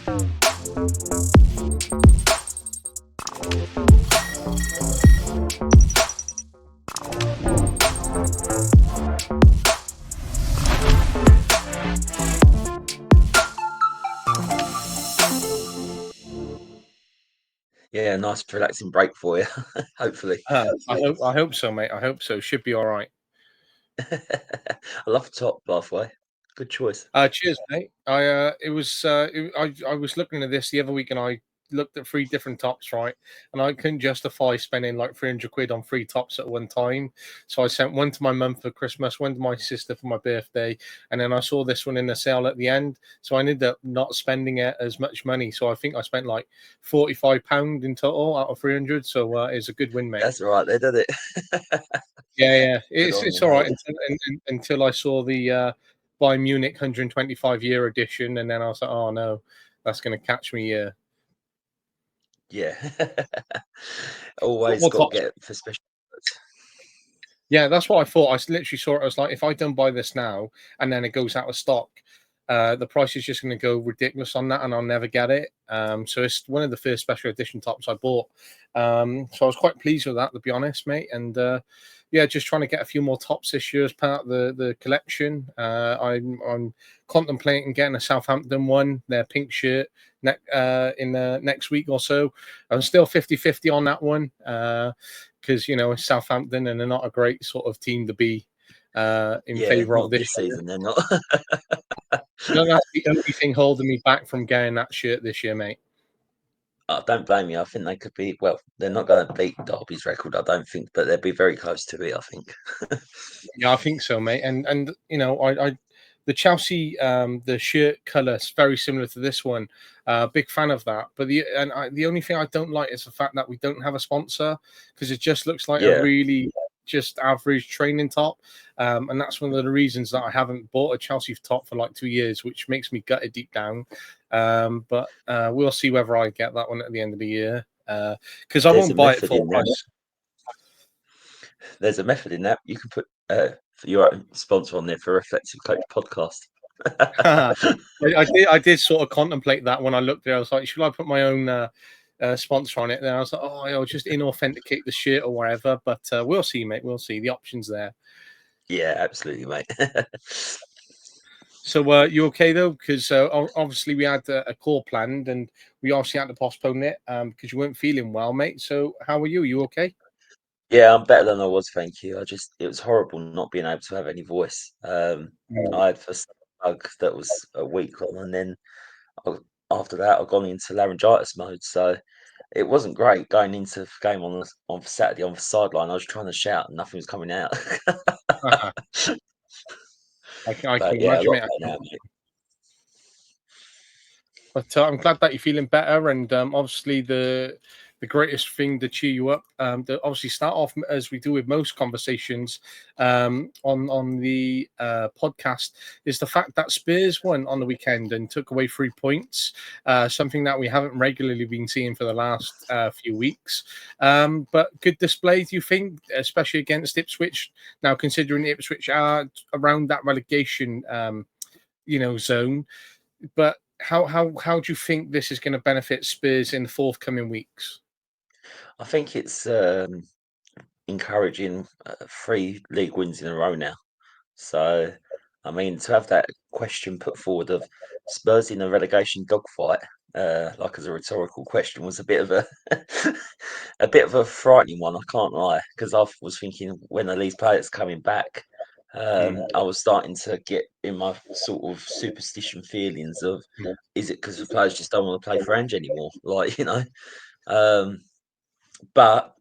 Yeah, nice relaxing break for you, hopefully. I hope so, mate. I hope so. Should be all right. I love top, by the way. Good choice. Cheers, mate. I was looking at this the other week, and I looked at 3 different tops, right? And I couldn't justify spending like 300 quid on 3 tops at one time. So I sent one to my mum for Christmas, one to my sister for my birthday, and then I saw this one in the sale at the end. So I ended up not spending it as much money. So I think I spent like £45 in total out of 300. So it's a good win, mate. That's all right. They did it. Yeah. Good on It's you, all right mate. until I saw the Bayern Munich 125-year edition, and then I was like, oh no, that's going to catch me. Yeah. Always What got to tops? get for special. Yeah, that's what I thought. I literally saw it. I was like, if I don't buy this now and then it goes out of stock, the price is just going to go ridiculous on that, and I'll never get it. So it's one of the first special edition tops I bought. So I was quite pleased with that, to be honest, mate. And yeah, just trying to get a few more tops this year as part of the collection. I'm contemplating getting a Southampton one, their pink shirt, in the next week or so. I'm still 50-50 on that one because it's Southampton and they're not a great sort of team to be in Yeah, favour of not this this year. season. They're not. No, that's the only thing holding me back from getting that shirt this year, mate. I don't blame you. I think they could be. Well, they're not going to beat Derby's record, I don't think, but they'll be very close to it, I think. Yeah, I think so, mate. And I the Chelsea the shirt colour is very similar to this one. Big fan of that. But the only thing I don't like is the fact that we don't have a sponsor, because it just looks like a Yeah, really just average training top. And that's one of the reasons that I haven't bought a Chelsea top for like 2 years, which makes me gutted deep down. But we'll see whether I get that one at the end of the year. Because I there's a won't buy it method full in that. price. There's a method in that. You can put for your own sponsor on there for Reflexive Coach podcast. I did sort of contemplate that when I looked at it. I was like, should I put my own sponsor on it? Then I was like, oh, I'll just inauthenticate the shirt or whatever. But we'll see, mate. We'll see. The options there. Yeah, absolutely, mate. So you okay though? Because obviously we had a call planned, and we obviously had to postpone it because you weren't feeling well, mate. So how are you? You okay? Yeah, I'm better than I was, thank you. It was horrible not being able to have any voice. I had first a bug that was a week long, and then I, after that, I've gone into laryngitis mode. So it wasn't great going into the game on Saturday on the sideline. I was trying to shout, and nothing was coming out. I can But yeah, a imagine, lot mate. better now, mate. But I'm glad that you're feeling better, and obviously the greatest thing to cheer you up, to obviously start off as we do with most conversations on the podcast, is the fact that Spurs won on the weekend and took away 3 points, something that we haven't regularly been seeing for the last few weeks. But good display, do you think, especially against Ipswich? Now, considering Ipswich are around that relegation, zone, but how do you think this is going to benefit Spurs in the forthcoming weeks? I think it's encouraging 3 league wins in a row now. So, I mean, to have that question put forward of Spurs in a relegation dogfight, like as a rhetorical question, was a bit of a a bit of a frightening one. I can't lie, because I was thinking when are these players coming back? I was starting to get in my sort of superstition feelings of, is it because the players just don't want to play for Ange anymore? Like, um, but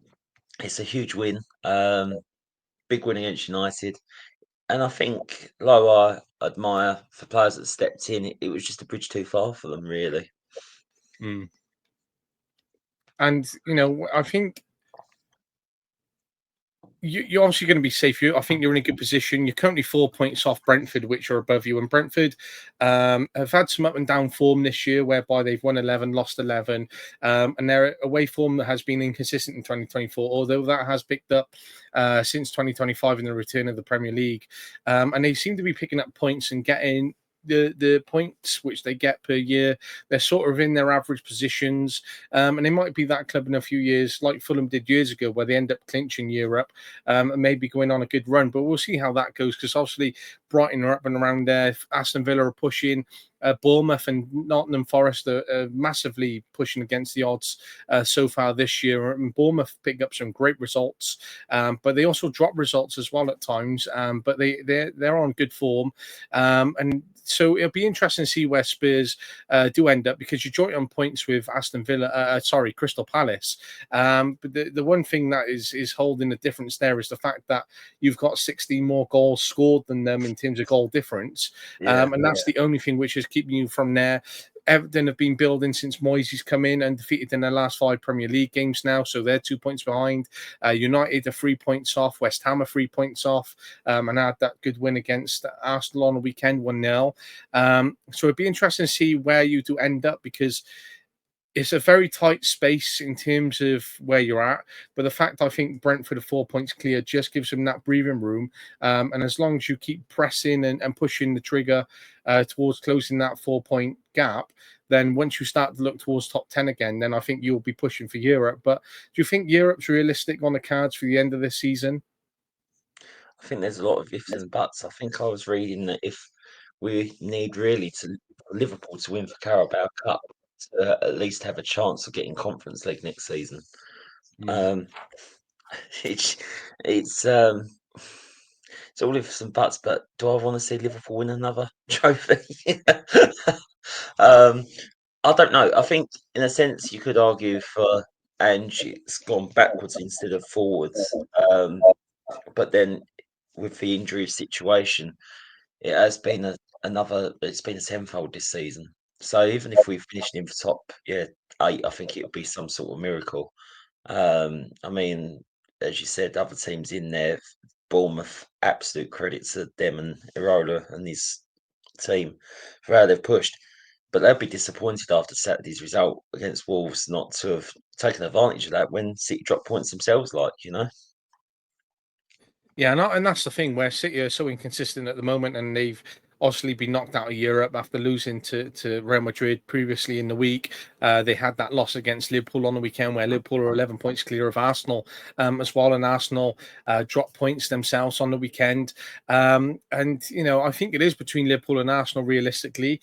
it's a huge win, big win against United. And I think, though I admire the players that stepped in, it was just a bridge too far for them, really. Mm. And I think you're obviously going to be safe. I think you're in a good position. You're currently 4 points off Brentford, which are above you. And Brentford have had some up and down form this year, whereby they've won 11, lost 11. And their away form that has been inconsistent in 2024, although that has picked up since 2025 in the return of the Premier League. And they seem to be picking up points and getting the points which they get per year. They're sort of in their average positions, and they might be that club in a few years, like Fulham did years ago, where they end up clinching Europe and maybe going on a good run. But we'll see how that goes, because obviously Brighton are up and around there. Aston Villa are pushing. Bournemouth and Nottingham Forest are massively pushing against the odds so far this year. And Bournemouth picked up some great results, but they also drop results as well at times. But they're on good form, and so it'll be interesting to see where Spurs do end up, because you're joint on points with Crystal Palace. But the one thing that is holding the difference there is the fact that you've got 16 more goals scored than them in terms of goal difference, and that's the only thing which is keeping you from there. Everton have been building since Moyes' come in and defeated in their last 5 Premier League games now, so they're 2 points behind. United are 3 points off. West Ham are 3 points off, and had that good win against Arsenal on the weekend, 1-0. So it'd be interesting to see where you do end up, because it's a very tight space in terms of where you're at. But the fact I think Brentford are 4 points clear just gives them that breathing room. And as long as you keep pressing and pushing the trigger towards closing that 4 point gap, then once you start to look towards top 10 again, then I think you'll be pushing for Europe. But do you think Europe's realistic on the cards for the end of this season? I think there's a lot of ifs and buts. I think I was reading that if we need really to Liverpool to win for Carabao Cup to at least have a chance of getting Conference League next season. Um, it's it's um, it's all ifs and buts. But do I want to see Liverpool win another trophy? um, I don't know. I think in a sense you could argue for Angie's gone backwards instead of forwards. But then with the injury situation, it has been it's been a tenfold this season. So even if we finished in the top, 8, I think it would be some sort of miracle. I mean, as you said, other teams in there, Bournemouth, absolute credit to them and Irola and his team for how they've pushed. But they'll be disappointed after Saturday's result against Wolves not to have taken advantage of that when City dropped points themselves, Yeah, and that's the thing where City are so inconsistent at the moment, and they've obviously been knocked out of Europe after losing to Real Madrid previously in the week. They had that loss against Liverpool on the weekend, where Liverpool are 11 points clear of Arsenal as well, and Arsenal dropped points themselves on the weekend. And I think it is between Liverpool and Arsenal realistically,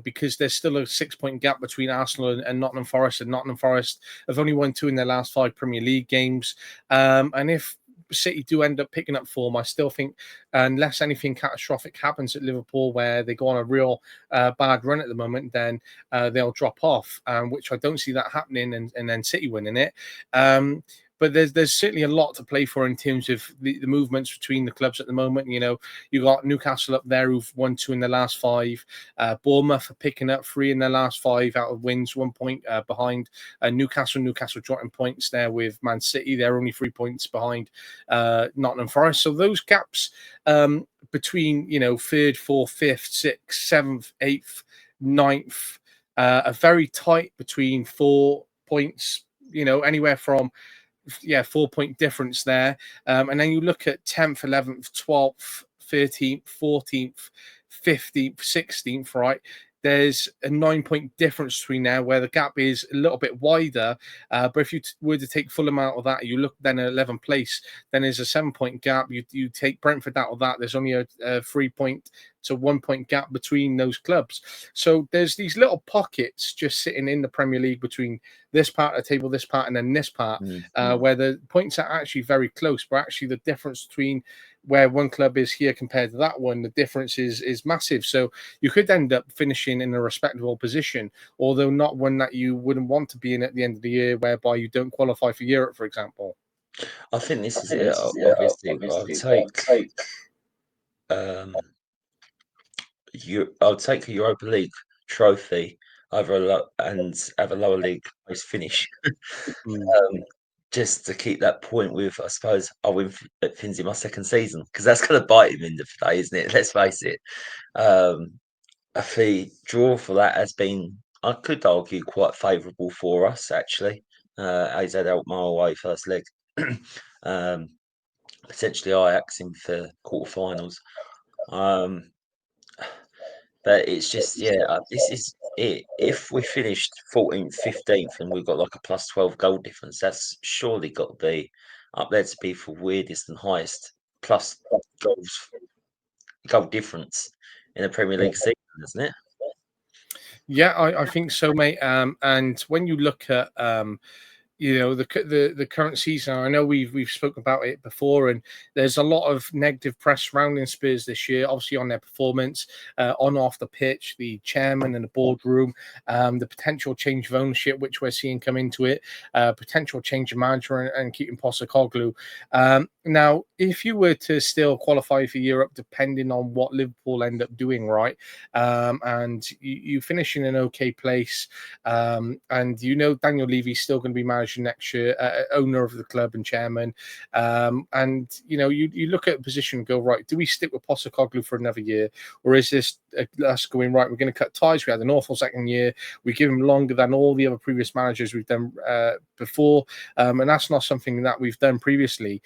because there's still a 6 point gap between Arsenal and Nottingham Forest, and Nottingham Forest have only won 2 in their last 5 Premier League games. And if City do end up picking up form, I still think, unless anything catastrophic happens at Liverpool where they go on a real bad run at the moment, then they'll drop off, which I don't see that happening, and then City winning it. But there's certainly a lot to play for in terms of the movements between the clubs at the moment. You got Newcastle up there who've won 2 in the last 5. Bournemouth are picking up 3 in their last 5 out of wins, 1 point behind Newcastle. Newcastle dropping points there with Man City. They're only 3 points behind Nottingham Forest. So those gaps between 3rd, 4th, 5th, 6th, 7th, 8th, 9th are very tight, between 4 points. Anywhere from 4 point difference there. And then you look at 10th, 11th, 12th, 13th, 14th, 15th, 16th, right? There's a 9 point difference between now, where the gap is a little bit wider. But if you were to take Fulham out of that, you look then at 11th place, then there's a 7 point gap. You take Brentford out of that, there's only a 3 point to 1 point gap between those clubs. So there's these little pockets just sitting in the Premier League between this part of the table, this part, and then this part, where the points are actually very close, but actually the difference between where one club is here compared to that one, the difference is massive. So you could end up finishing in a respectable position, although not one that you wouldn't want to be in at the end of the year, whereby you don't qualify for Europe, for example. I think this is it. Obviously, I'll take um, I'll take a Europa League trophy and have a lower league place finish, just to keep that point with. I suppose I'll win at Finns in my second season, because that's going to bite him in the day, isn't it? Let's face it. A fee draw for that has been, I could argue, quite favourable for us actually. AZ out mile away first leg. um, Potentially Ajax in for quarterfinals. Um, But it's just, this is it. If we finished 14th, 15th, and we've got like a plus 12 goal difference, that's surely got to be up there to be for weirdest and highest plus goal difference in a Premier League season, isn't it? Yeah, I think so, mate. And when you look at the current season, I know we've spoken about it before, and there's a lot of negative press surrounding Spurs this year, obviously on their performance, on off the pitch, the chairman and the boardroom, the potential change of ownership which we're seeing come into it, potential change of manager and keeping Postecoglou. Now, if you were to still qualify for Europe, depending on what Liverpool end up doing, right, and you finish in an okay place, and Daniel Levy's still going to be managing next year, owner of the club and chairman. And you look at a position and go, right, do we stick with Postecoglou for another year, or is this us going, right, we're going to cut ties? We had an awful second year. We give him longer than all the other previous managers we've done before, and that's not something that we've done previously.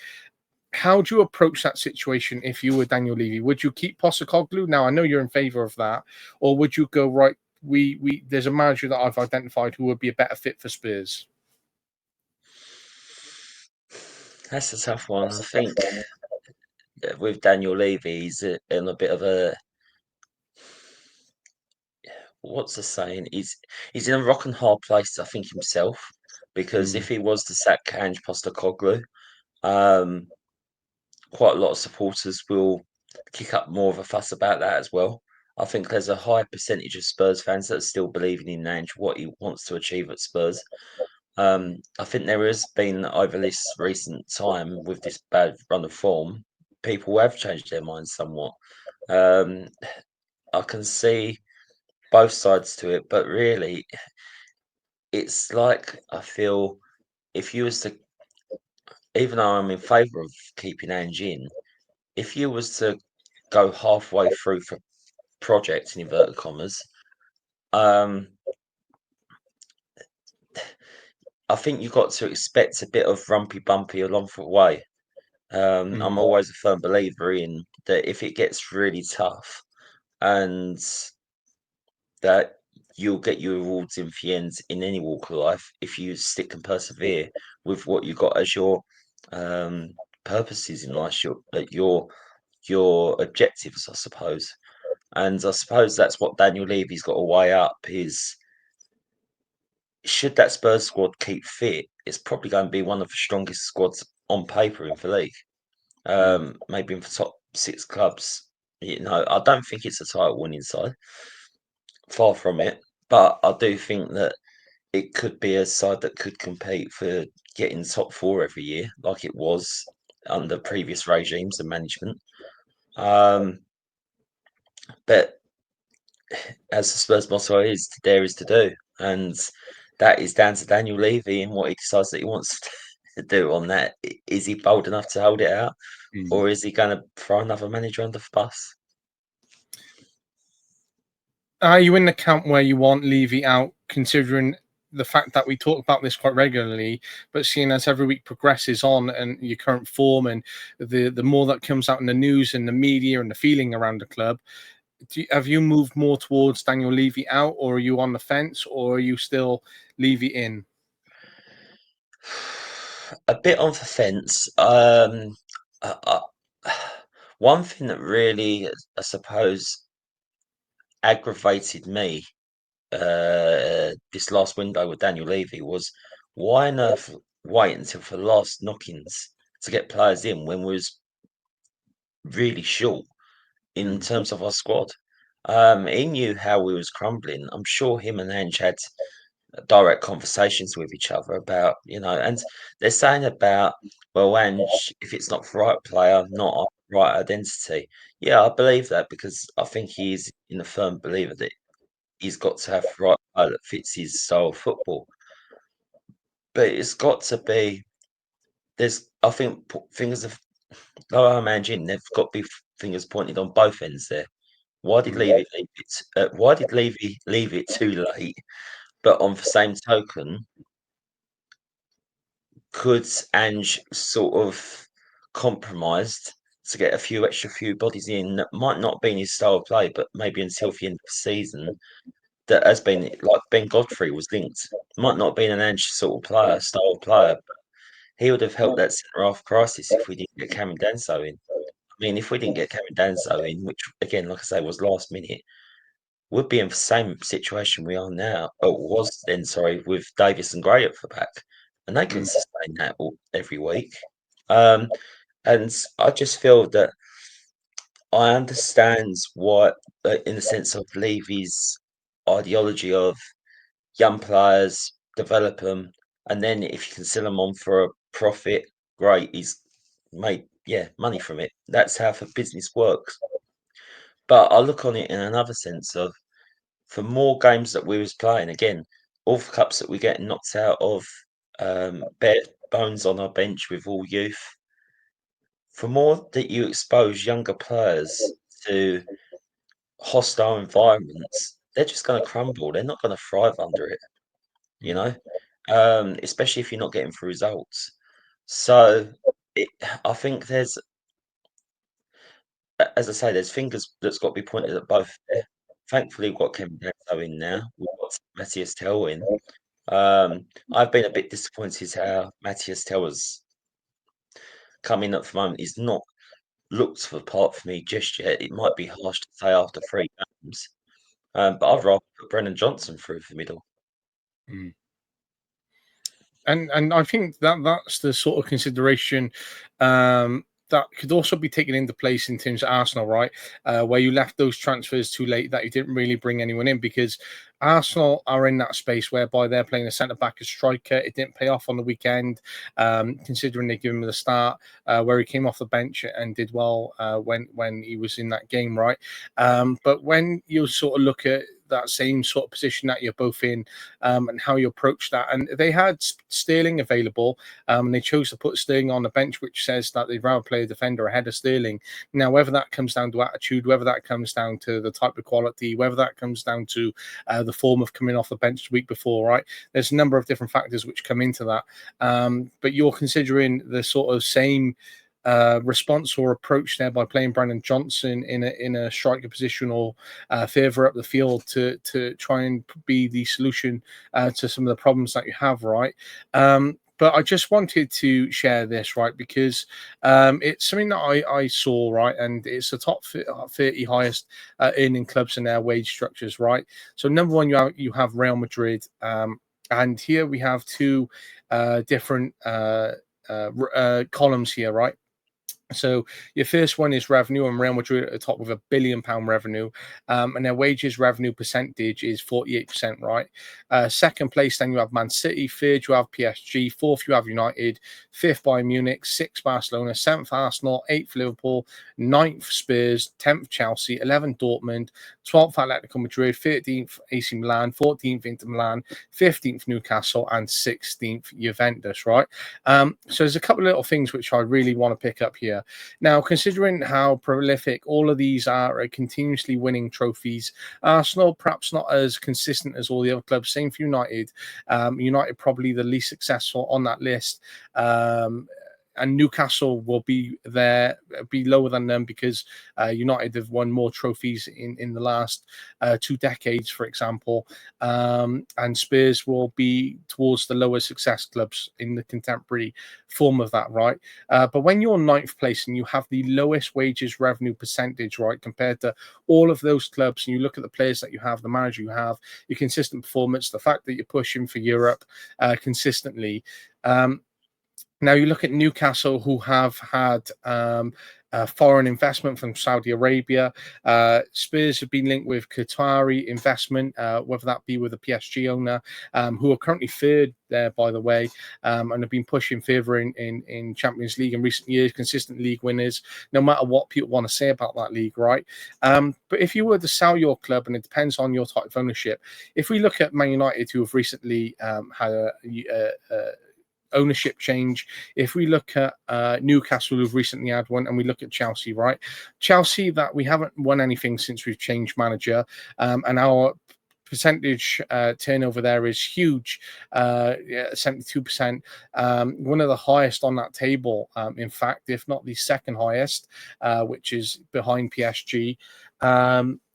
How do you approach that situation if you were Daniel Levy? Would you keep Postecoglou? Now, I know you're in favour of that, or would you go, right, we there's a manager that I've identified who would be a better fit for Spurs? That's a tough one. I think with Daniel Levy, he's in a bit of a what's the saying? He's in a rock and hard place, I think himself, because if he was to sack Ange Postecoglou, um, quite a lot of supporters will kick up more of a fuss about that as well. I think there's a high percentage of Spurs fans that are still believing in Ange, what he wants to achieve at Spurs. I think there has been over this recent time with this bad run of form, people have changed their minds somewhat. Um, I can see both sides to it, but really, it's like I feel if you was to, even though I'm in favour of keeping Ange in, if you was to go halfway through for project in inverted commas, um, I think you've got to expect a bit of rumpy bumpy along the way. I'm always a firm believer in that if it gets really tough and that you'll get your rewards in the end in any walk of life if you stick and persevere with what you've got as your um, purposes in life, your objectives, I suppose. And I suppose that's what Daniel Levy's got to weigh up is should that Spurs squad keep fit, it's probably going to be one of the strongest squads on paper in the league. Maybe in the top six clubs. I don't think it's a title winning side. Far from it. But I do think that it could be a side that could compete for getting top four every year, like it was under previous regimes and management. But as the Spurs motto is, to dare is to do. And that is down to Daniel Levy and what he decides that he wants to do on that. Is he bold enough to hold it out? Or is he going to throw another manager under the bus? Are you in the camp where you want Levy out, considering the fact that we talk about this quite regularly, but seeing as every week progresses on and your current form and the more that comes out in the news and the media and the feeling around the club, have you moved more towards Daniel Levy out, or are you on the fence, or are you still Levy in? A bit on the fence. I, one thing that really, I suppose, aggravated me this last window with Daniel Levy was why on earth wait until the last knockings to get players in when we was really short in terms of our squad. He knew how we was crumbling. I'm sure him and Ange had direct conversations with each other about, and they're saying about, well, Ange, if it's not the right player, not our right identity. Yeah, I believe that because I think he's in a firm believer that he's got to have the right player that fits his style of football. But it's got to be, I think fingers of, though I'm Ange, they've got to be fingers pointed on both ends there. Why did Levy leave it? Why did Levy leave it too late? But on the same token, could Ange sort of compromised to get a few bodies in that might not be in his style of play, but maybe until the end of the season, that has been like Ben Godfrey was linked. Might not be an Ange sort of player, style of player, but he would have helped that centre half crisis if we didn't get Cameron Danso in. I mean, if we didn't get Cameron Danso in, which again, like I say, was last minute, we'd be in the same situation we are now, or was then, sorry, with Davis and Gray at the back, and they couldn't sustain that every week. And I just feel that I understand what, in the sense of Levy's ideology of young players, develop them, and then if you can sell them on for a profit, great. He's made money from it. That's how the business works. But I look on it in another sense of for more games that we was playing, again, all the cups that we get knocked out of, bare bones on our bench with all youth. For more that you expose younger players to hostile environments, they're just going to crumble. They're not going to thrive under it, you know, especially if you're not getting through results. So I think there's, as I say, there's fingers that's got to be pointed at both there. Thankfully, we've got Kevin Danso in now. We've got Matthias Tell in. I've been a bit disappointed how Matthias Tell has come in at the moment. He's not looked the part for me just yet. It might be harsh to say after 3 games, but I'd rather put Brennan Johnson through the middle. And I think that's the sort of consideration that could also be taken into place in terms of Arsenal, right? Where you left those transfers too late, that you didn't really bring anyone in, because Arsenal are in that space whereby they're playing a centre-back as striker. It didn't pay off on the weekend, considering they gave him the start, where he came off the bench and did well when he was in that game, right? But when you sort of look at that same sort of position that you're both in, and how you approach that, and they had Sterling available, and they chose to put Sterling on the bench, which says that they'd rather play a defender ahead of Sterling. Now, whether that comes down to attitude, whether that comes down to the type of quality, whether that comes down to the form of coming off the bench the week before, right? There's a number of different factors which come into that. But you're considering the sort of same response or approach there by playing Brandon Johnson in a striker position or further up the field to try and be the solution to some of the problems that you have, right? But I just wanted to share this, right, because it's something that I saw, right, and it's the top 30 highest earning clubs in their wage structures, right? So number one, you have Real Madrid, and here we have two different columns here, right? So your first one is revenue, and Real Madrid at the top with £1 billion revenue, and their wages revenue percentage is 48%, right? Second place, then you have Man City. Third, you have PSG. Fourth, you have United. Fifth, Bayern Munich. Sixth, Barcelona. Seventh, Arsenal. Eighth, Liverpool. Ninth, Spurs. 10th, Chelsea. 11th, Dortmund. 12th, Atletico Madrid. 13th, AC Milan. 14th, Inter Milan. 15th, Newcastle, and 16th, Juventus, right? So there's a couple of little things which I really want to pick up here. Now, considering how prolific all of these are at continuously winning trophies, Arsenal perhaps not as consistent as all the other clubs. Same for United. United probably the least successful on that list. And Newcastle will be lower than them because United have won more trophies in the last 2 decades, for example. And Spurs will be towards the lower success clubs in the contemporary form of that, right? But when you're ninth place and you have the lowest wages revenue percentage, right, compared to all of those clubs, and you look at the players that you have, the manager you have, your consistent performance, the fact that you're pushing for Europe consistently. Now you look at Newcastle, who have had foreign investment from Saudi Arabia. Spurs have been linked with Qatari investment, whether that be with the PSG owner, who are currently third there, by the way, and have been pushing further in Champions League in recent years, consistent league winners, no matter what people want to say about that league, right? But if you were to sell your club, and it depends on your type of ownership, if we look at Man United, who have recently had a ownership change. If we look at Newcastle, who've recently had one, and we look at Chelsea, right? Chelsea, that we haven't won anything since we've changed manager, and our percentage turnover there is huge, 72%. One of the highest on that table, in fact, if not the second highest, which is behind PSG.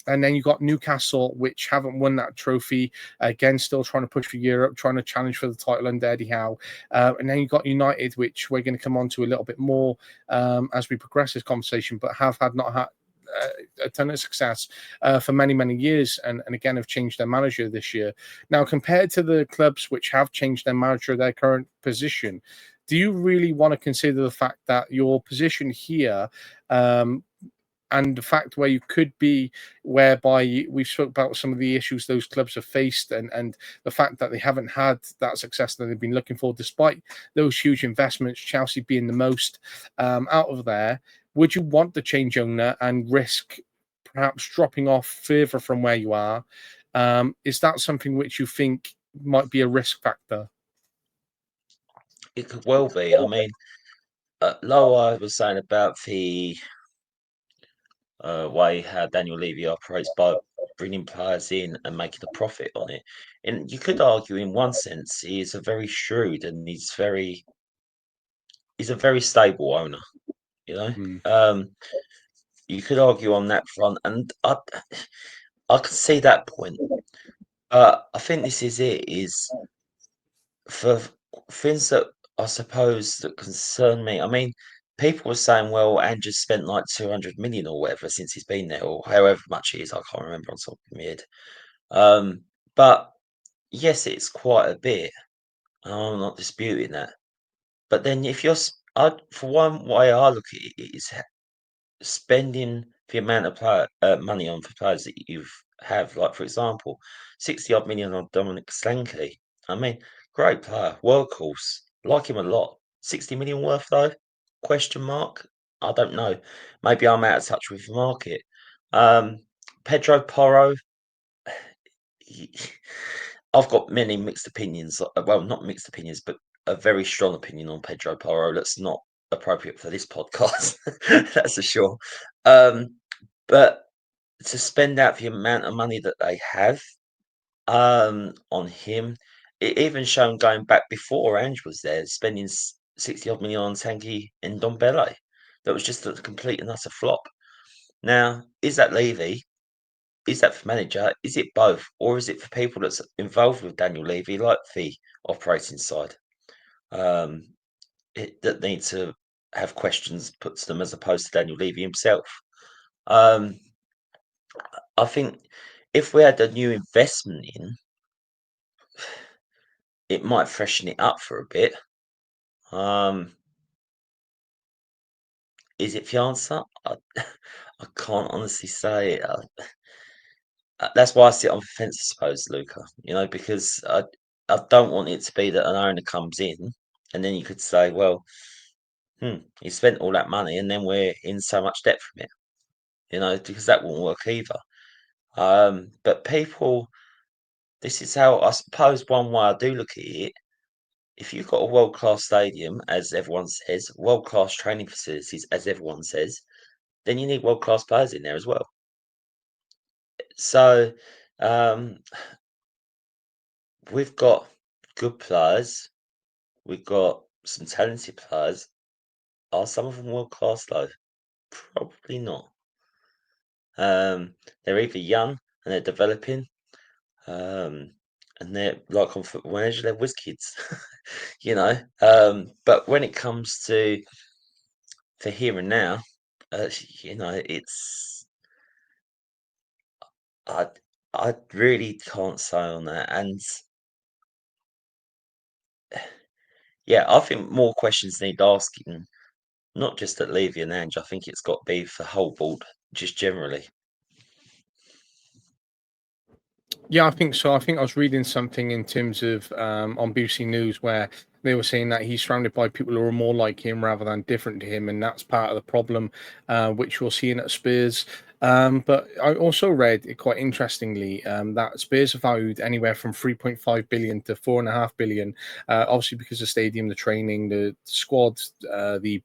And then you've got Newcastle, which haven't won that trophy. Again, still trying to push for Europe, trying to challenge for the title under Eddie Howe. And then you've got United, which we're going to come on to a little bit more as we progress this conversation, but have not had a ton of success for many, many years, and again have changed their manager this year. Now, compared to the clubs which have changed their manager, their current position, do you really want to consider the fact that your position here and the fact where you could be, whereby we've spoke about some of the issues those clubs have faced, and the fact that they haven't had that success that they've been looking for, despite those huge investments, Chelsea being the most out of there, would you want to change owner and risk perhaps dropping off further from where you are? Is that something which you think might be a risk factor? It could well be. I mean, Loa was saying about the way how Daniel Levy operates by bringing players in and making a profit on it. And you could argue, in one sense, he is a very shrewd and he's a very stable owner. You know, Mm. you could argue on that front, and I can see that point. I think this is it. Is for things that I suppose that concern me. I mean, people were saying, well, Andrew's spent like 200 million or whatever since he's been there, or however much it is. I can't remember on top of my head. But yes, it's quite a bit. I'm not disputing that. But then if for one way I look at it is spending the amount of money on for players that you have, like for example, 60 odd million on Dominic Solanke. I mean, great player, workhorse, like him a lot. 60 million worth though? Question mark. I don't know. Maybe I'm out of touch with the market. Um, Pedro Porro. I've got many mixed opinions. Well, not mixed opinions, but a very strong opinion on Pedro Porro. That's not appropriate for this podcast. That's for sure. Um, but to spend out the amount of money that they have on him, it even shown going back before Ange was there, spending 60 odd million on Tanguy and Dombele. That was just a complete and utter flop. Now, is that Levy? Is that for manager? Is it both? Or is it for people that's involved with Daniel Levy, like the operating side, that need to have questions put to them as opposed to Daniel Levy himself? Um, I think if we had a new investment in, it might freshen it up for a bit. Is it the answer? I can't honestly say. That's why I sit on the fence, I suppose, Luca. You know, because I don't want it to be that an owner comes in and then you could say, well, he spent all that money and then we're in so much debt from it. You know, because that won't work either. But people, this is how I suppose one way I do look at it. If you've got a world class stadium, as everyone says, world class training facilities, as everyone says, then you need world class players in there as well. So we've got good players. We've got some talented players. Are some of them world class though? Probably not. They're either young and they're developing, and they're like on football manager, they're whiz kids, you know. But when it comes to for here and now, you know, I I really can't say on that. And yeah, I think more questions need asking, not just at Levy and Ange. I think it's got to be for the whole board, just generally. Yeah, I think so. I think I was reading something in terms of on BBC News where they were saying that he's surrounded by people who are more like him rather than different to him, and that's part of the problem, which we're seeing at Spurs. But I also read, quite interestingly, that Spurs are valued anywhere from 3.5 billion to 4.5 billion. Obviously, because the stadium, the training, the squad, the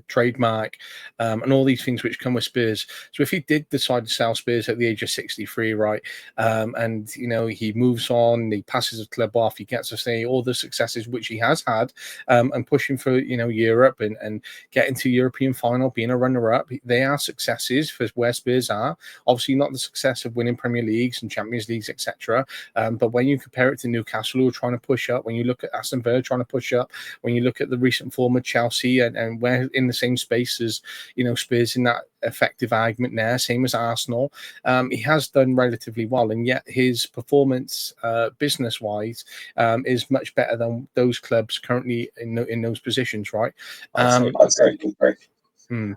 trademark, and all these things which come with Spurs. So if he did decide to sell Spurs at the age of 63, right, and he moves on, he passes the club off, he gets to say all the successes which he has had, and pushing for Europe and getting to European final, being a runner-up, they are successes for where Spurs are. Obviously, not the success of winning Premier Leagues and Champions Leagues, etc. But when you compare it to Newcastle, who are trying to push up, when you look at Aston Villa trying to push up, when you look at the recent form of Chelsea, and we're in the same space as Spurs in that effective argument there, same as Arsenal, he has done relatively well, and yet his performance business-wise is much better than those clubs currently in those positions, right? I totally agree.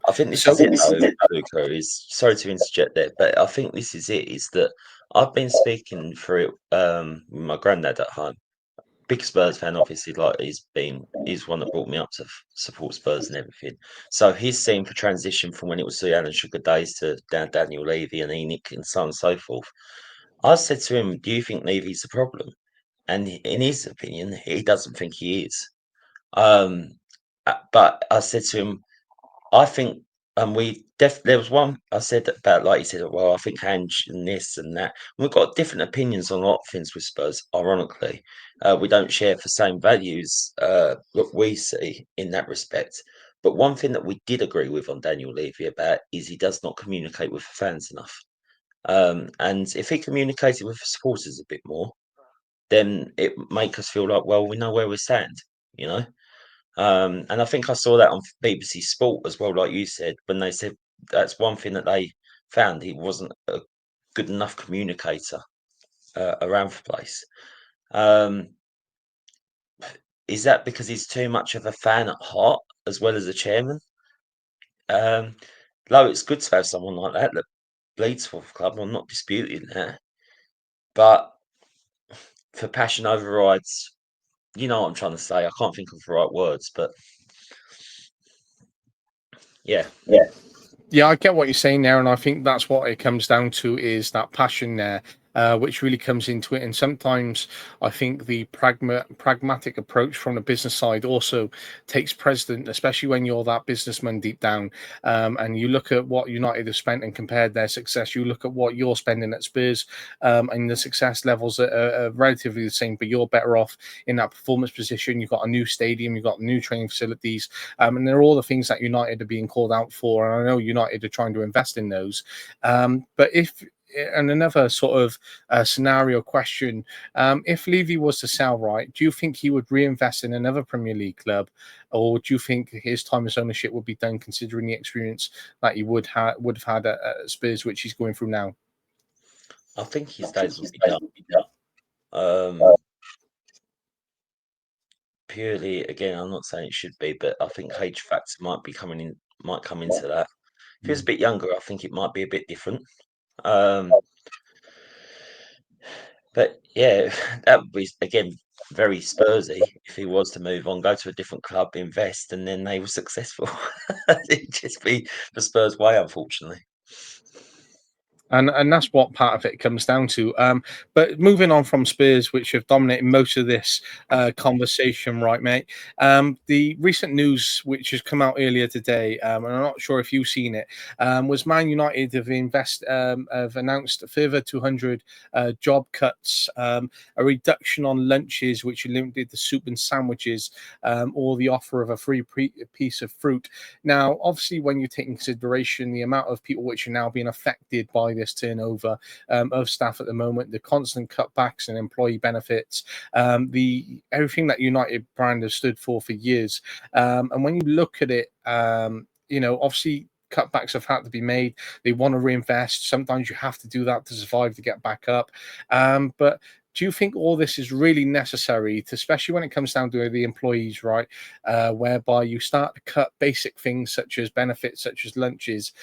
I think this So is it, though, Luca. Is sorry to interject there, but I think this is it. Is that I've been speaking for it with my granddad at home. Big Spurs fan, obviously. Like he's one that brought me up to support Spurs and everything. So he's seen the transition from when it was the Alan Sugar days to Daniel Levy and Enoch and so on and so forth. I said to him, "Do you think Levy's the problem?" And in his opinion, he doesn't think he is. But I said to him, I think, and there was one I said about, like you said, well, I think Ange and this and that. We've got different opinions on a lot of things with Spurs. Ironically, we don't share the same values that we see in that respect. But one thing that we did agree with on Daniel Levy about is he does not communicate with the fans enough. And if he communicated with the supporters a bit more, then it make us feel like, well, we know where we stand, you know. And I think I saw that on BBC Sport as well, like you said, when they said that's one thing that they found, he wasn't a good enough communicator around the place. Um, is that because he's too much of a fan at heart as well as a chairman? Though it's good to have someone like that bleeds for the club. I'm not disputing that, but for passion overrides, you know what I'm trying to say. I can't think of the right words, but yeah. Yeah, I get what you're saying there, and I think that's what it comes down to is that passion there, which really comes into it. And sometimes I think the pragmatic approach from the business side also takes precedent, especially when you're that businessman deep down. And you look at what United have spent and compared their success. You look at what you're spending at Spurs, and the success levels are relatively the same, but you're better off in that performance position. You've got a new stadium, you've got new training facilities, and they're all the things that United are being called out for. And I know United are trying to invest in those. But and another sort of scenario question, if Levy was to sell, right, do you think he would reinvest in another Premier League club, or do you think his time as ownership would be done considering the experience that he would have had at Spurs, which he's going through now? I think his days would be done. Um, Purely, again, I'm not saying it should be, but I think age factor might come into that. If he was a bit younger, I think it might be a bit different. Um, but yeah, that would be again very Spursy if he was to move on, go to a different club, invest, and then they were successful. It'd just be the Spurs way, unfortunately. And that's what part of it comes down to. But moving on from Spurs, which have dominated most of this conversation, right, mate? The recent news, which has come out earlier today, and I'm not sure if you've seen it, was Man United have announced a further 200 job cuts, a reduction on lunches, which limited the soup and sandwiches, or the offer of a free piece of fruit. Now, obviously, when you take in consideration the amount of people which are now being affected by this turnover of staff at the moment, the constant cutbacks and employee benefits, the everything that United brand has stood for years. And when you look at it, obviously cutbacks have had to be made. They want to reinvest. Sometimes you have to do that to survive, to get back up. But do you think all this is really necessary, especially when it comes down to the employees, right? Whereby you start to cut basic things such as benefits, such as lunches.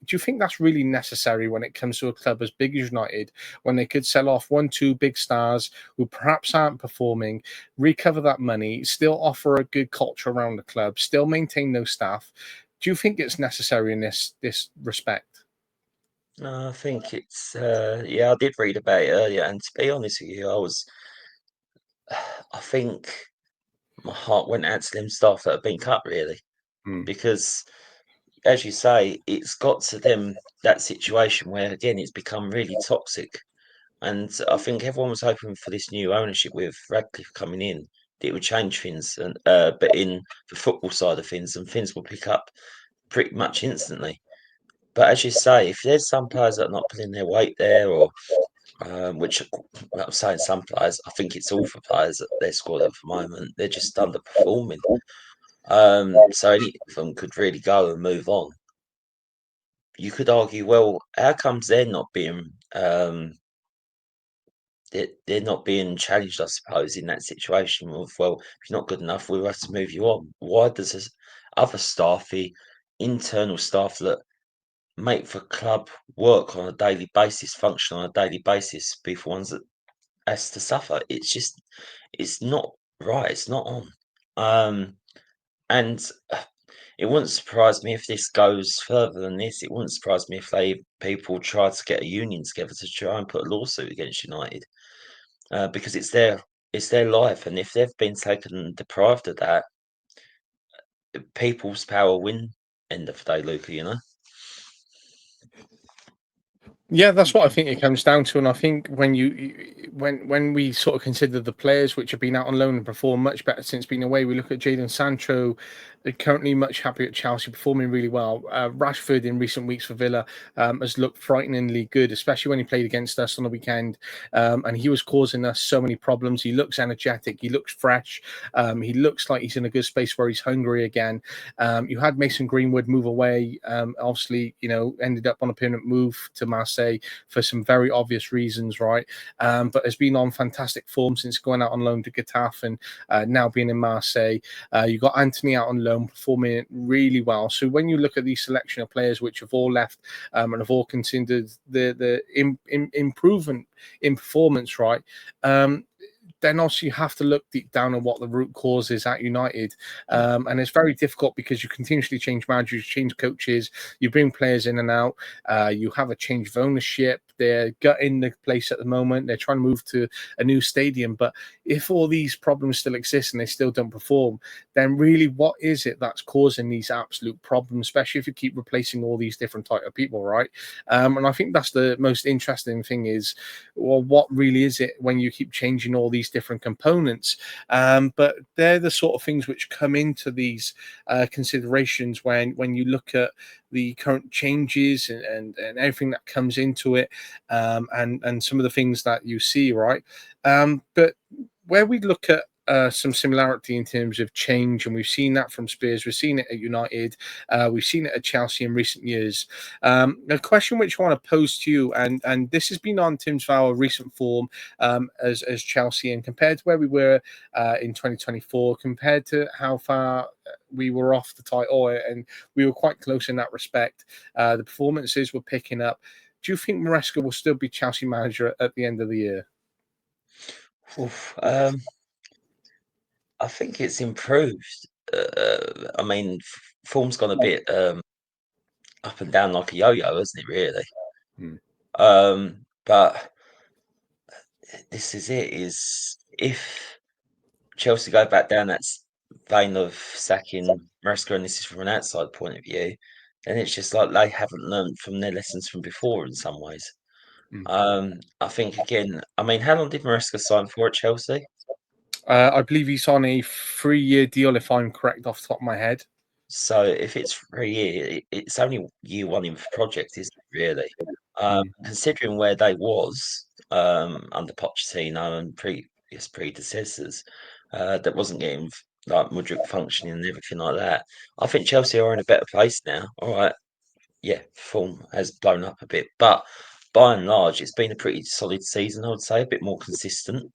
Do you think that's really necessary when it comes to a club as big as United, when they could sell off one, two big stars who perhaps aren't performing, recover that money, still offer a good culture around the club, still maintain those staff? Do you think it's necessary in this respect? No, I think it's yeah, I did read about it earlier, and to be honest with you, I think my heart went out to them staff that have been cut, really. because, as you say, it's got to that situation where again it's become really toxic. And I think everyone was hoping for this new ownership with Radcliffe coming in, that it would change things, and but in the football side of things, and things will pick up pretty much instantly. But as you say, if there's some players that are not pulling their weight there, or which I'm saying some players, I think it's all for players at their squad at the moment. They're just underperforming. So any of them could really go and move on. You could argue, well, how comes they're not being challenged, I suppose, in that situation of, well, if you're not good enough, we'll have to move you on. Why does this other staff, the internal staff that make the club work on a daily basis, function on a daily basis, be the ones that has to suffer? It's not right. It's not on. And it wouldn't surprise me if this goes further than this. It wouldn't surprise me if people try to get a union together to try and put a lawsuit against United. Because it's their life, and if they've been taken and deprived of that, people's power win. End of the day, Luca. Yeah, that's what I think it comes down to, and I think when we sort of consider the players which have been out on loan and performed much better since being away, we look at Jadon Sancho, currently much happier at Chelsea, performing really well. Rashford in recent weeks for Villa has looked frighteningly good, especially when he played against us on the weekend, and he was causing us so many problems. He looks energetic, he looks fresh, he looks like he's in a good space where he's hungry again. You had Mason Greenwood move away, obviously, ended up on a permanent move to Marseille for some very obvious reasons, right? But has been on fantastic form since going out on loan to Getafe and now being in Marseille. You got Anthony out on loan, performing really well. So when you look at the selection of players which have all left and have all considered the improvement in performance, right? Then also you have to look deep down at what the root cause is at United. And it's very difficult because you continuously change managers, change coaches, you bring players in and out, you have a change of ownership. They're gutting the place at the moment. They're trying to move to a new stadium. But if all these problems still exist and they still don't perform, then really what is it that's causing these absolute problems, especially if you keep replacing all these different type of people, right? And I think that's the most interesting thing is, well, what really is it when you keep changing all these different components? But they're the sort of things which come into these considerations when you look at the current changes and everything that comes into it, and some of the things that you see, right? But where we look at some similarity in terms of change, and we've seen that from Spurs, we've seen it at United, we've seen it at Chelsea in recent years. A question which I want to pose to you, and this has been on terms of our recent form as Chelsea, and compared to where we were in 2024, compared to how far we were off the title, and we were quite close in that respect. The performances were picking up. Do you think Maresca will still be Chelsea manager at the end of the year? Oof, I think it's improved. I mean, form's gone a bit up and down like a yo-yo, hasn't it? Really. But this is it. Is if Chelsea go back down that vein of sacking Maresca, and this is from an outside point of view, then it's just like they haven't learned from their lessons from before in some ways. I think again. I mean, how long did Maresca sign for at Chelsea? I believe he's on a 3-year deal, if I'm correct off the top of my head. So if it's for a year, it's only year one in the project, isn't it, really? Considering where they was under Pochettino and previous predecessors, that wasn't getting like Mudryk functioning and everything like that. I think Chelsea are in a better place now. All right, yeah, form has blown up a bit, but by and large, it's been a pretty solid season. I would say a bit more consistent.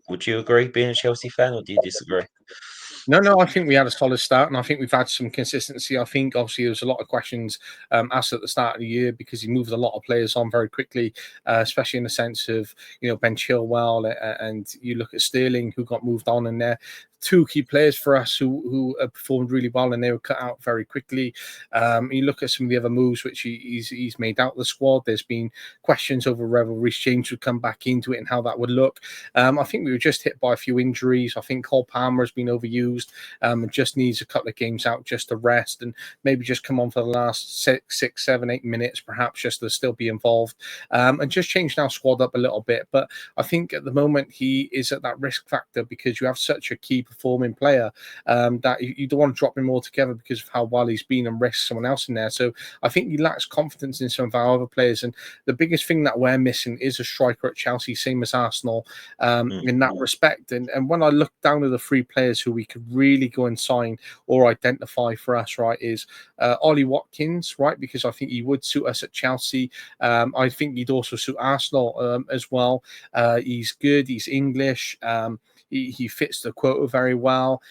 Would you agree, being a Chelsea fan, or do you disagree? No, I think we had a solid start, and I think we've had some consistency. I think obviously there was a lot of questions asked at the start of the year because he moved a lot of players on very quickly, especially in the sense of Ben Chilwell, and you look at Sterling who got moved on, and they're two key players for us who performed really well, and they were cut out very quickly. You look at some of the other moves which he's made out the squad. There's been questions over whether Reece James would come back into it and how that would look. I think we were just hit by a few injuries. I think Cole Palmer has been overused and just needs a couple of games out just to rest and maybe just come on for the last 6, 7, 8 minutes, perhaps, just to still be involved and just change our squad up a little bit. But I think at the moment he is at that risk factor because you have such a key performing player that you don't want to drop him altogether because of how well he's been and risk someone else in there. So I think he lacks confidence in some of our other players. And the biggest thing that we're missing is a striker at Chelsea, same as Arsenal, in that respect. And when I look down at the three players who we could really go and sign or identify for us, right, is Ollie Watkins, right, because I think he would suit us at Chelsea. I think he'd also suit Arsenal as well. He's good. He's English. He fits the quota very well.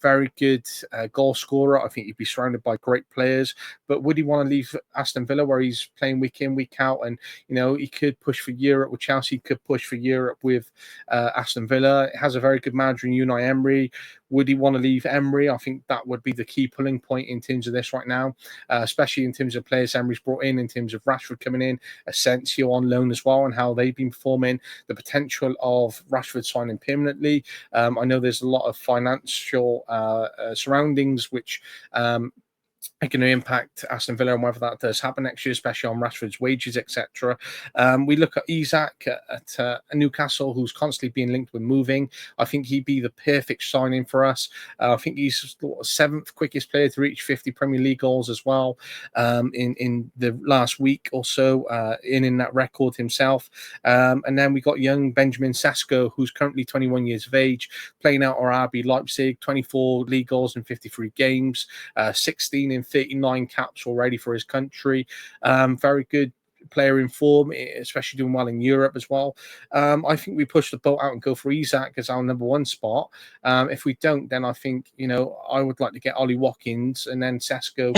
Very good goal scorer. I think he'd be surrounded by great players. But would he want to leave Aston Villa where he's playing week in, week out? And, you know, he could push for Europe with Chelsea, could push for Europe with Aston Villa. It has a very good manager in Unai Emery. Would he want to leave Emery? I think that would be the key pulling point in terms of this right now, especially in terms of players Emery's brought in terms of Rashford coming in, Asensio on loan as well, and how they've been performing, the potential of Rashford signing permanently. I know there's a lot of financial surroundings which are going to impact Aston Villa and whether that does happen next year, especially on Rashford's wages, etc. We look at Isak at Newcastle, who's constantly being linked with moving. I think he'd be the perfect signing for us. I think he's the 7th quickest player to reach 50 Premier League goals as well in the last week or so, in that record himself. And then we got young Benjamin Sesko, who's currently 21 years of age, playing out our RB Leipzig, 24 league goals in 53 games, 16 in 39 caps already for his country. Very good player in form, especially doing well in Europe as well. I think we push the boat out and go for Isak as our number 1 spot. If we don't, then I think, you know, I would like to get Ollie Watkins and then Sesko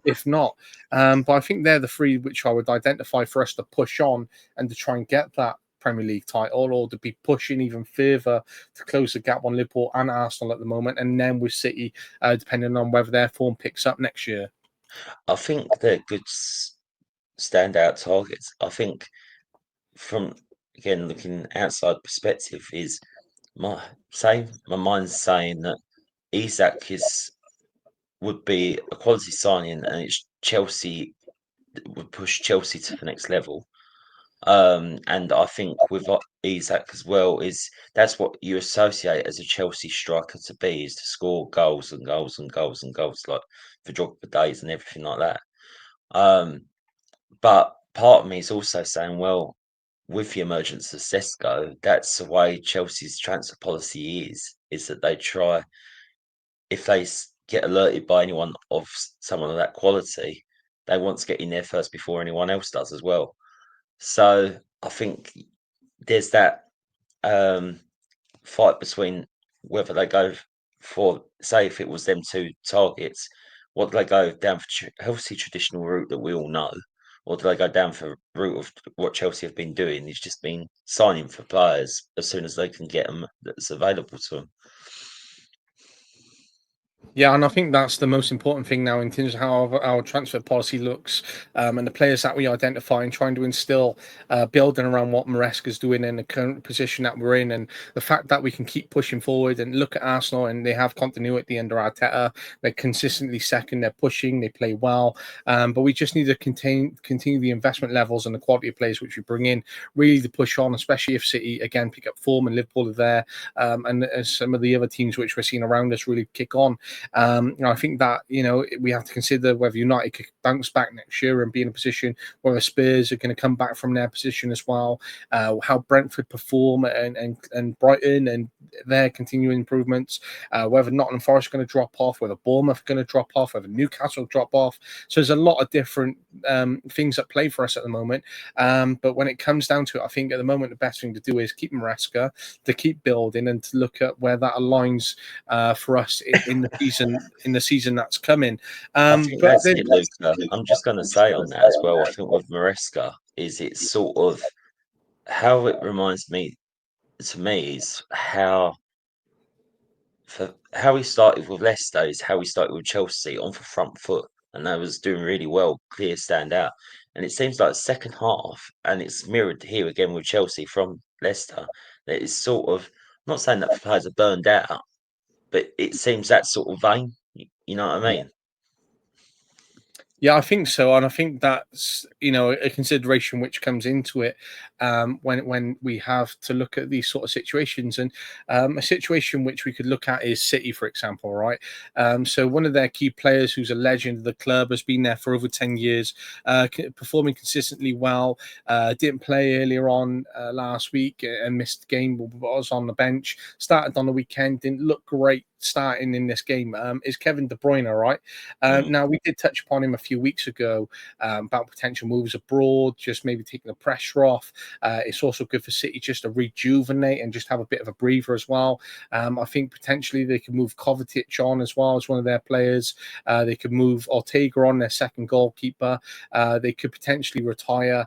if not. But I think they're the three which I would identify for us to push on and to try and get that Premier League title, or to be pushing even further to close the gap on Liverpool and Arsenal at the moment, and then with City, depending on whether their form picks up next year. I think they're good standout targets. I think from, again, looking outside perspective, is my mind's saying that Isak would be a quality signing, and it's Chelsea would push Chelsea to the next level. And I think with Isak as well, is that's what you associate as a Chelsea striker to be, is to score goals and goals and goals and goals, like for Drogba days and everything like that. But part of me is also saying, well, with the emergence of Sesko, that's the way Chelsea's transfer policy is that they try, if they get alerted by anyone of someone of that quality, they want to get in there first before anyone else does as well. So I think there's that fight between whether they go for, say, if it was them two targets, what do they go down for healthy traditional route that we all know, or do they go down for route of what Chelsea have been doing? It's just been signing for players as soon as they can get them that's available to them. Yeah, and I think that's the most important thing now in terms of how our transfer policy looks, and the players that we identify and trying to instill, building around what Maresca's doing in the current position that we're in, and the fact that we can keep pushing forward and look at Arsenal and they have continuity under Arteta. They're consistently second, they're pushing, they play well, but we just need to continue the investment levels and the quality of players which we bring in, really to push on, especially if City again pick up form and Liverpool are there, and as some of the other teams which we're seeing around us really kick on. I think that, you know, we have to consider whether United could bounce back next year and be in a position where the Spurs are going to come back from their position as well. How Brentford perform and Brighton and their continuing improvements. Whether Nottingham Forest are going to drop off, whether Bournemouth are going to drop off, whether Newcastle drop off. So there's a lot of different things at play for us at the moment. But when it comes down to it, I think at the moment the best thing to do is keep Maresca, to keep building, and to look at where that aligns for us in the season that's coming. I think that's it, Luca. I'm just going to say on that as well. I think with Maresca, it's sort of how it reminds me, to me, is how for how he started with Leicester is how he started with Chelsea on the front foot, and they was doing really well, clear standout. And it seems like the second half, and it's mirrored here again with Chelsea from Leicester, that it's sort of I'm not saying that the players are burned out, but it seems that sort of vein. You know what I mean? Yeah, I think so, and I think that's a consideration which comes into it when we have to look at these sort of situations. And a situation which we could look at is City, for example, right? So one of their key players, who's a legend of the club, has been there for over 10 years, performing consistently well. Didn't play earlier on last week and missed the game, but was on the bench. Started on the weekend, didn't look great starting in this game. Is Kevin De Bruyne, right? Mm. Now, we did touch upon him a few weeks ago about potential moves abroad, just maybe taking the pressure off. It's also good for City just to rejuvenate and just have a bit of a breather as well. I think potentially they could move Kovacic on as well as one of their players. They could move Ortega on, their second goalkeeper. They could potentially retire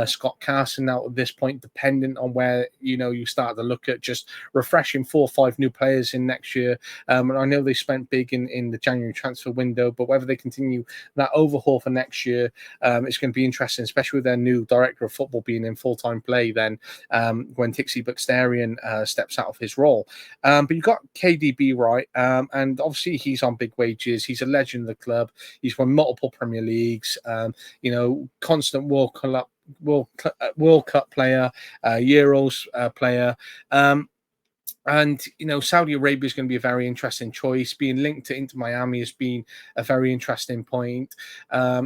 Scott Carson now at this point, dependent on where you start to look at just refreshing 4 or 5 new players in next year. And I know they spent big in the January transfer window, but whether they continue that overhaul for next year, it's going to be interesting, especially with their new director of football being in full-time play then when Tixi Buxterian steps out of his role. But you've got KDB, right? And obviously he's on big wages. He's a legend of the club. He's won multiple Premier Leagues, constant World Cup player, Euros player. And Saudi Arabia is going to be a very interesting choice. Being linked to Inter Miami has been a very interesting point.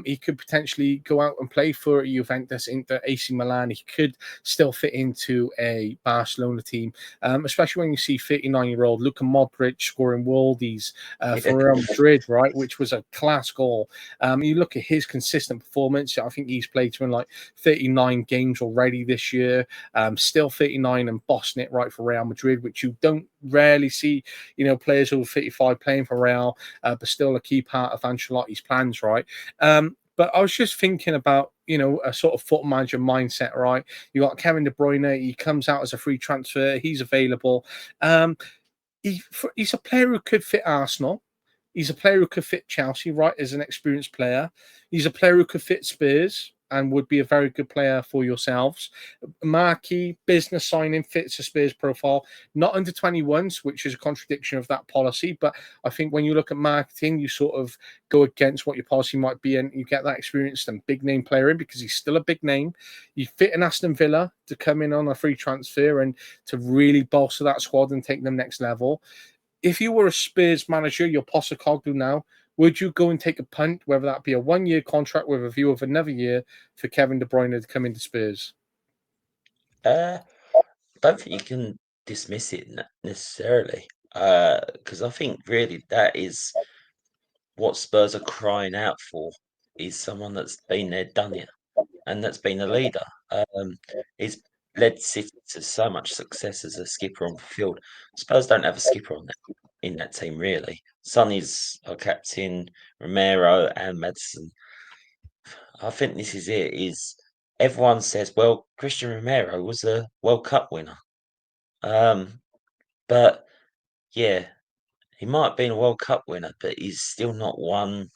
He could potentially go out and play for Juventus, Inter, AC Milan. He could still fit into a Barcelona team, especially when you see 39-year-old Luka Modric scoring worldies for Real Madrid, right, which was a class goal. You look at his consistent performance. I think he's played to 39 games already this year. Still 39 and bossing it right for Real Madrid, which you don't rarely see, players who are 55 playing for Real, but still a key part of Ancelotti's plans, right? But I was just thinking about, a sort of football manager mindset, right? You got Kevin De Bruyne. He comes out as a free transfer. He's available. He's a player who could fit Arsenal. He's a player who could fit Chelsea, right, as an experienced player. He's a player who could fit Spurs and would be a very good player for yourselves. Marquee business signing, fits a Spurs profile, not under 21s, which is a contradiction of that policy. But I think when you look at marketing, you sort of go against what your policy might be, and you get that experienced and big name player in because he's still a big name. You fit an Aston Villa to come in on a free transfer and to really bolster that squad and take them next level. If you were a Spurs manager, you're Postecoglou now, would you go and take a punt, whether that be a 1-year contract with a view of another year for Kevin De Bruyne to come into Spurs? I don't think you can dismiss it necessarily, because I think really that is what Spurs are crying out for is someone that's been there, done it, and that's been a leader. He's led City to so much success as a skipper on the field. Spurs don't have a skipper on that in that team really. Sonny's our captain, Romero and Madison. I think this is it. Is everyone says, well, Christian Romero was a World Cup winner, um, but yeah, he might have been a World Cup winner, but he's still not won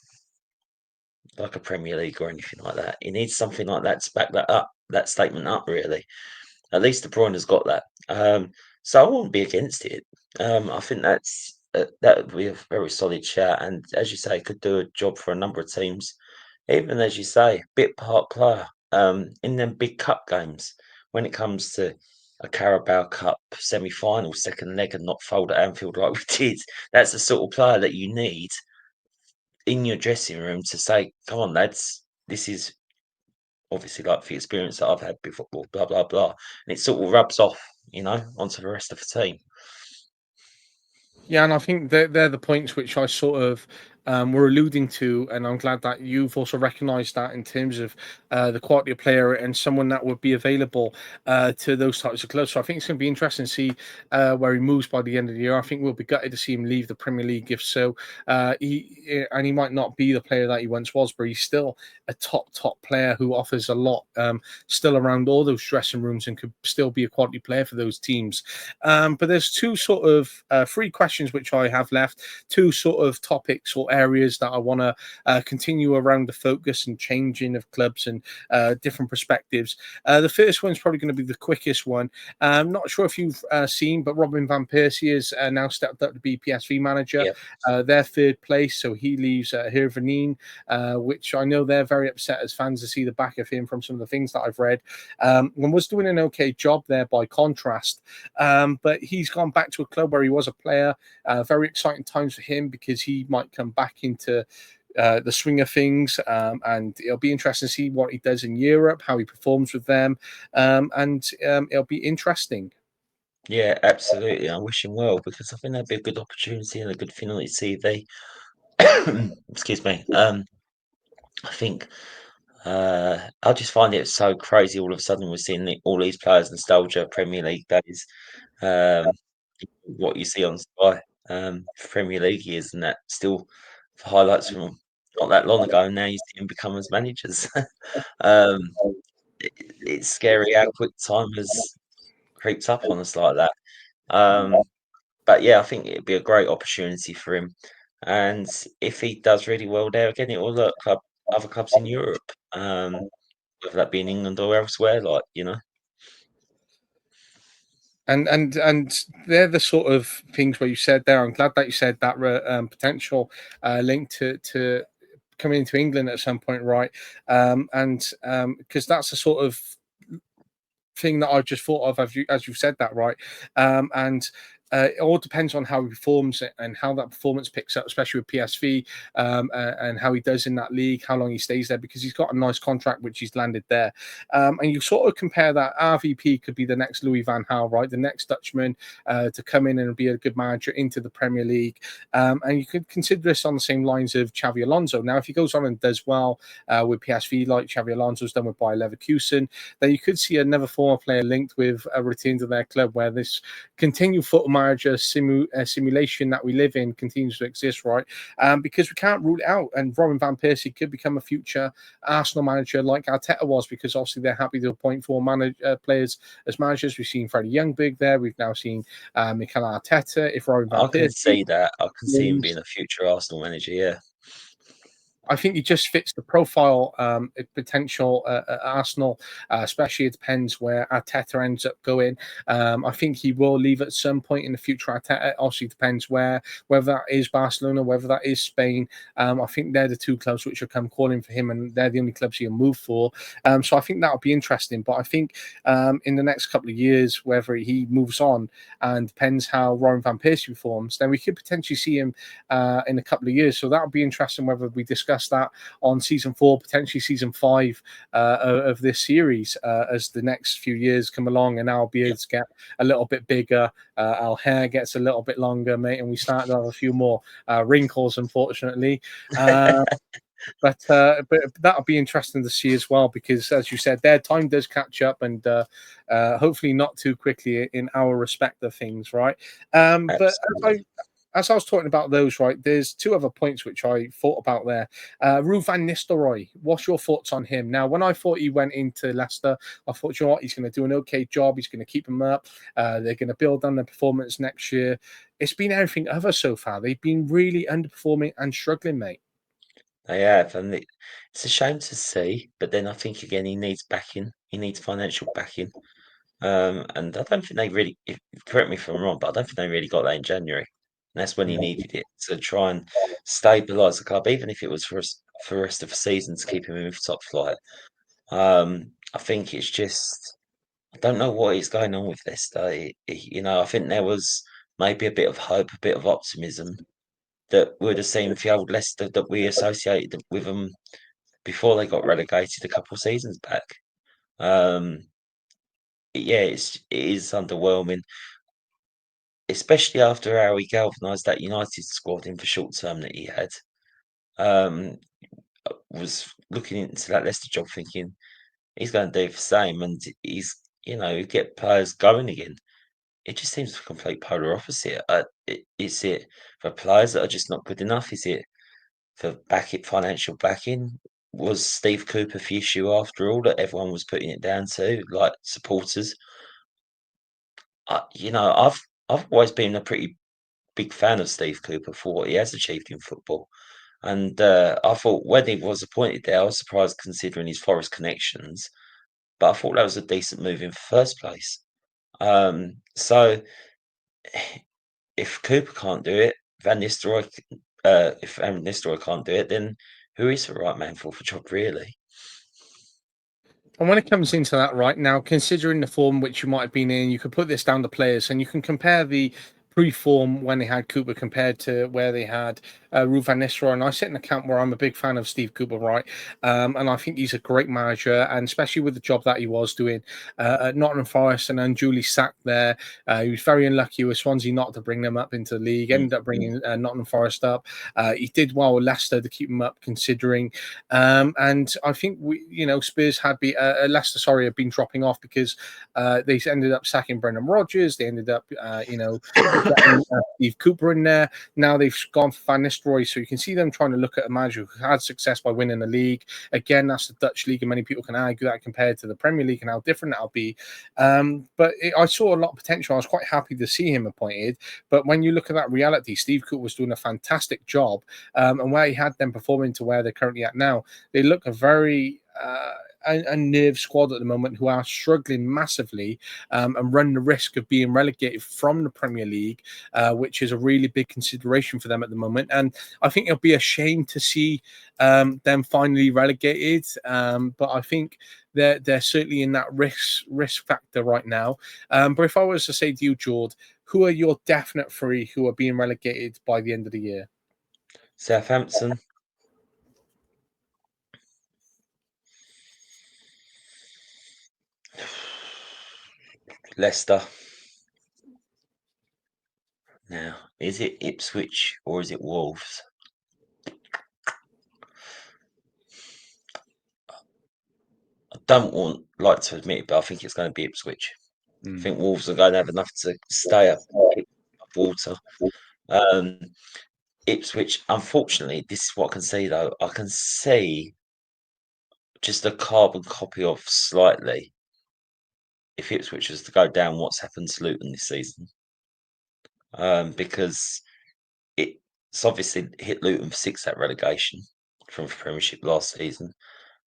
like a Premier League or anything like that. He needs something like that to back that up, that statement up, really. At least De Bruyne has got that. So I won't be against it. I think that would be a very solid shout, and as you say, could do a job for a number of teams. Even as you say, bit part player in them big cup games when it comes to a Carabao Cup semi-final, second leg, and not fold at Anfield like we did. That's the sort of player that you need in your dressing room to say, "Come on, lads, this is obviously like the experience that I've had before." Blah blah blah, and it sort of rubs off, onto the rest of the team. Yeah, and I think they're the points which I sort of were alluding to, and I'm glad that you've also recognised that in terms of the quality of player and someone that would be available to those types of clubs. So I think it's going to be interesting to see where he moves by the end of the year. I think we'll be gutted to see him leave the Premier League if so. He might not be the player that he once was, but he's still a top player who offers a lot still around all those dressing rooms and could still be a quality player for those teams. But there's two sort of three questions which I have left, two sort of topics or areas that I want to continue around the focus and changing of clubs and different perspectives. The first one's probably going to be the quickest one. I'm not sure if you've seen, but Robin Van Persie has now stepped up to be PSV manager. Yeah. They're third place, so he leaves Heerenveen, which I know they're very upset as fans to see the back of him from some of the things that I've read. And was doing an okay job there by contrast. But he's gone back to a club where he was a player. Very exciting times for him because he might come back into the swing of things, and it'll be interesting to see what he does in Europe, how he performs with them, and it'll be interesting. Yeah, absolutely. I wish him well because I think that'd be a good opportunity and a good thing on his CV. Excuse me. I think I just find it so crazy. All of a sudden, we're seeing all these players nostalgia Premier League days. Um, what you see on Sky, Premier League years, and that still for highlights from not that long ago. Now you see them become as managers. um, it's scary how quick time has creeps up on us like that. Um, but yeah, I think it'd be a great opportunity for him. And if he does really well there, again, it will look other clubs in Europe, whether that be in England or elsewhere. And they're the sort of things where you said there. I'm glad that you said that potential link to coming into England at some point, right? And because that's the sort of thing that I just thought of as you've said that, right? And it all depends on how he performs and how that performance picks up, especially with PSV, and how he does in that league, how long he stays there, because he's got a nice contract which he's landed there. And you sort of compare that. RVP could be the next Louis van Gaal, right? The next Dutchman to come in and be a good manager into the Premier League. And you could consider this on the same lines of Xavi Alonso. Now, if he goes on and does well with PSV, like Xavi Alonso's done with Bayer Leverkusen, then you could see another former player linked with a return to their club where this continued football manager simulation that we live in continues to exist, right? Because we can't rule it out. And Robin Van Persie could become a future Arsenal manager like Arteta was, because obviously they're happy to appoint players as managers. We've seen Freddie Youngberg there. We've now seen Mikel Arteta. If Robin Van I can Persie see that. I can see him being wins, a future Arsenal manager. Yeah, I think he just fits the profile potential at Arsenal, especially it depends where Arteta ends up going. I think he will leave at some point in the future. Arteta obviously depends whether that is Barcelona, whether that is Spain. I think they're the two clubs which will come calling for him, and they're the only clubs he'll move for. So I think that'll be interesting. But I think in the next couple of years, whether he moves on and depends how Ryan Van Persie performs, then we could potentially see him in a couple of years. So that'll be interesting whether we discuss that on season 4, potentially season 5 of this series as the next few years come along and our beards get a little bit bigger, our hair gets a little bit longer, mate, and we start to have a few more wrinkles, unfortunately. But that'll be interesting to see as well, because as you said, their time does catch up, and hopefully not too quickly in our respect of things, right? But absolutely. as I was talking about those, right, there's two other points which I thought about there. Ruud Van Nistelrooy, what's your thoughts on him? Now, when I thought he went into Leicester, I thought, you know what, he's going to do an okay job. He's going to keep him up. They're going to build on their performance next year. It's been everything other so far. They've been really underperforming and struggling, mate. They have, and it's a shame to see. But then I think again, he needs backing. He needs financial backing. And I don't think they really. Correct me if I'm wrong, but I don't think they really got that in January. And that's when he needed it to try and stabilise the club, even if it was for the rest of the season to keep him in top flight. I think it's just I don't know what is going on with Leicester. I think there was maybe a bit of hope, a bit of optimism that would have seen the old Leicester that we associated with them before they got relegated a couple of seasons back. Um, yeah, it is underwhelming, especially after how he galvanised that United squad in the short term that he had. was looking into that Leicester job, thinking he's going to do the same, and he's get players going again. It just seems the complete polar opposite. Is it for players that are just not good enough? Is it for financial backing? Was Steve Cooper the issue after all that everyone was putting it down to, like supporters? I've always been a pretty big fan of Steve Cooper for what he has achieved in football. And I thought when he was appointed there, I was surprised considering his Forest connections, but I thought that was a decent move in the first place. So if Cooper can't do it, if Van Nistelrooy can't do it, then who is the right man for the job, really? And when it comes into that right now, considering the form which you might have been in, you could put this down to players and you can compare the pre-form when they had Cooper compared to where they had Ruud Van Nistelrooy. And I sit in the camp where I'm a big fan of Steve Cooper, right? And I think he's a great manager, and especially with the job that he was doing at Nottingham Forest and unduly sacked there. He was very unlucky with Swansea not to bring them up into the league, ended up bringing Nottingham Forest up. He did well with Leicester to keep them up, considering. And I think Spurs Leicester, sorry, have been dropping off because they ended up sacking Brendan Rodgers. They ended up, getting Steve Cooper in there. Now they've gone for Van Nistelrooy, so you can see them trying to look at a manager who had success by winning the league. Again, that's the Dutch league, and many people can argue that compared to the Premier League and how different that'll be. I saw a lot of potential. I was quite happy to see him appointed. But when you look at that reality, Steve Cooper was doing a fantastic job, and where he had them performing to where they're currently at now, they look a very unnerved squad at the moment who are struggling massively and run the risk of being relegated from the Premier League, which is a really big consideration for them at the moment. And I think it'll be a shame to see them finally relegated. But I think they're certainly in that risk factor right now. But if I was to say to you, George, who are your definite three who are being relegated by the end of the year? Southampton, Leicester. Now, is it Ipswich or is it Wolves? I don't like to admit it, but I think it's going to be Ipswich. I think Wolves are going to have enough to stay up water. Um, Ipswich, unfortunately, this is what I can see though. I can see just a carbon copy of slightly if Ipswich was to go down, what's happened to Luton this season. Because it's obviously hit Luton for 6 at relegation from the Premiership last season.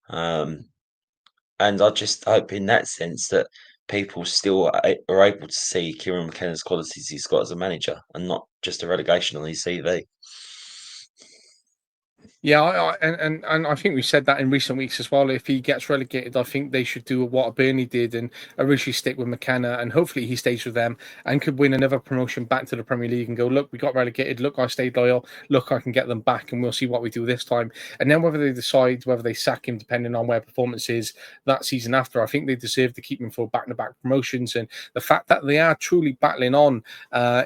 And I just hope in that sense that people still are able to see Kieran McKenna's qualities he's got as a manager and not just a relegation on his CV. Yeah, and I think we said that in recent weeks as well. If he gets relegated, I think they should do what Burnley did and originally stick with McKenna, and hopefully he stays with them and could win another promotion back to the Premier League and go, look, we got relegated. Look, I stayed loyal. Look, I can get them back, and we'll see what we do this time. And then whether they decide whether they sack him, depending on where performance is that season after, I think they deserve to keep him for back-to-back promotions. And the fact that they are truly battling on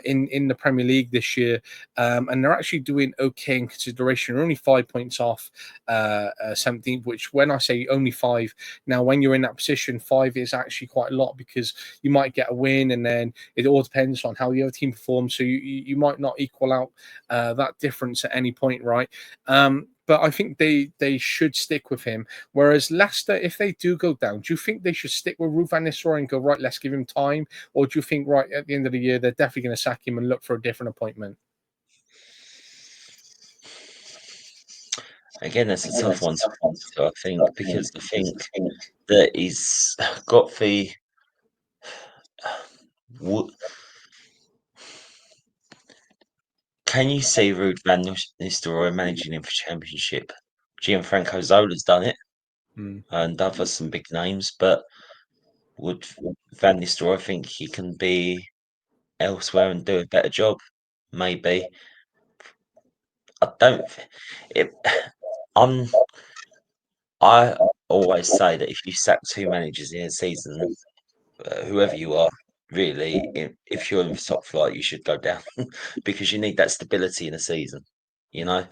in the Premier League this year, and they're actually doing okay in consideration. They're only 5 points off 17th, which when I say only 5, now when you're in that position, 5 is actually quite a lot because you might get a win and then it all depends on how the other team performs. So you might not equal out that difference at any point, right? But I think they should stick with him. Whereas Leicester, if they do go down, do you think they should stick with Ruud Van Nistelrooy and go, right, let's give him time? Or do you think, right, at the end of the year, they're definitely going to sack him and look for a different appointment? Again, that's a tough one to answer, I think, because I think that he's got the. Can you see Ruud Van Nistelrooy managing him for Championship? Gianfranco Zola's done it and others some big names, but would Van Nistelrooy think he can be elsewhere and do a better job? Maybe. I don't. It, I'm. I always say that if you sack 2 managers in a season, whoever you are, really, if you're in the top flight, you should go down because you need that stability in a season. You know.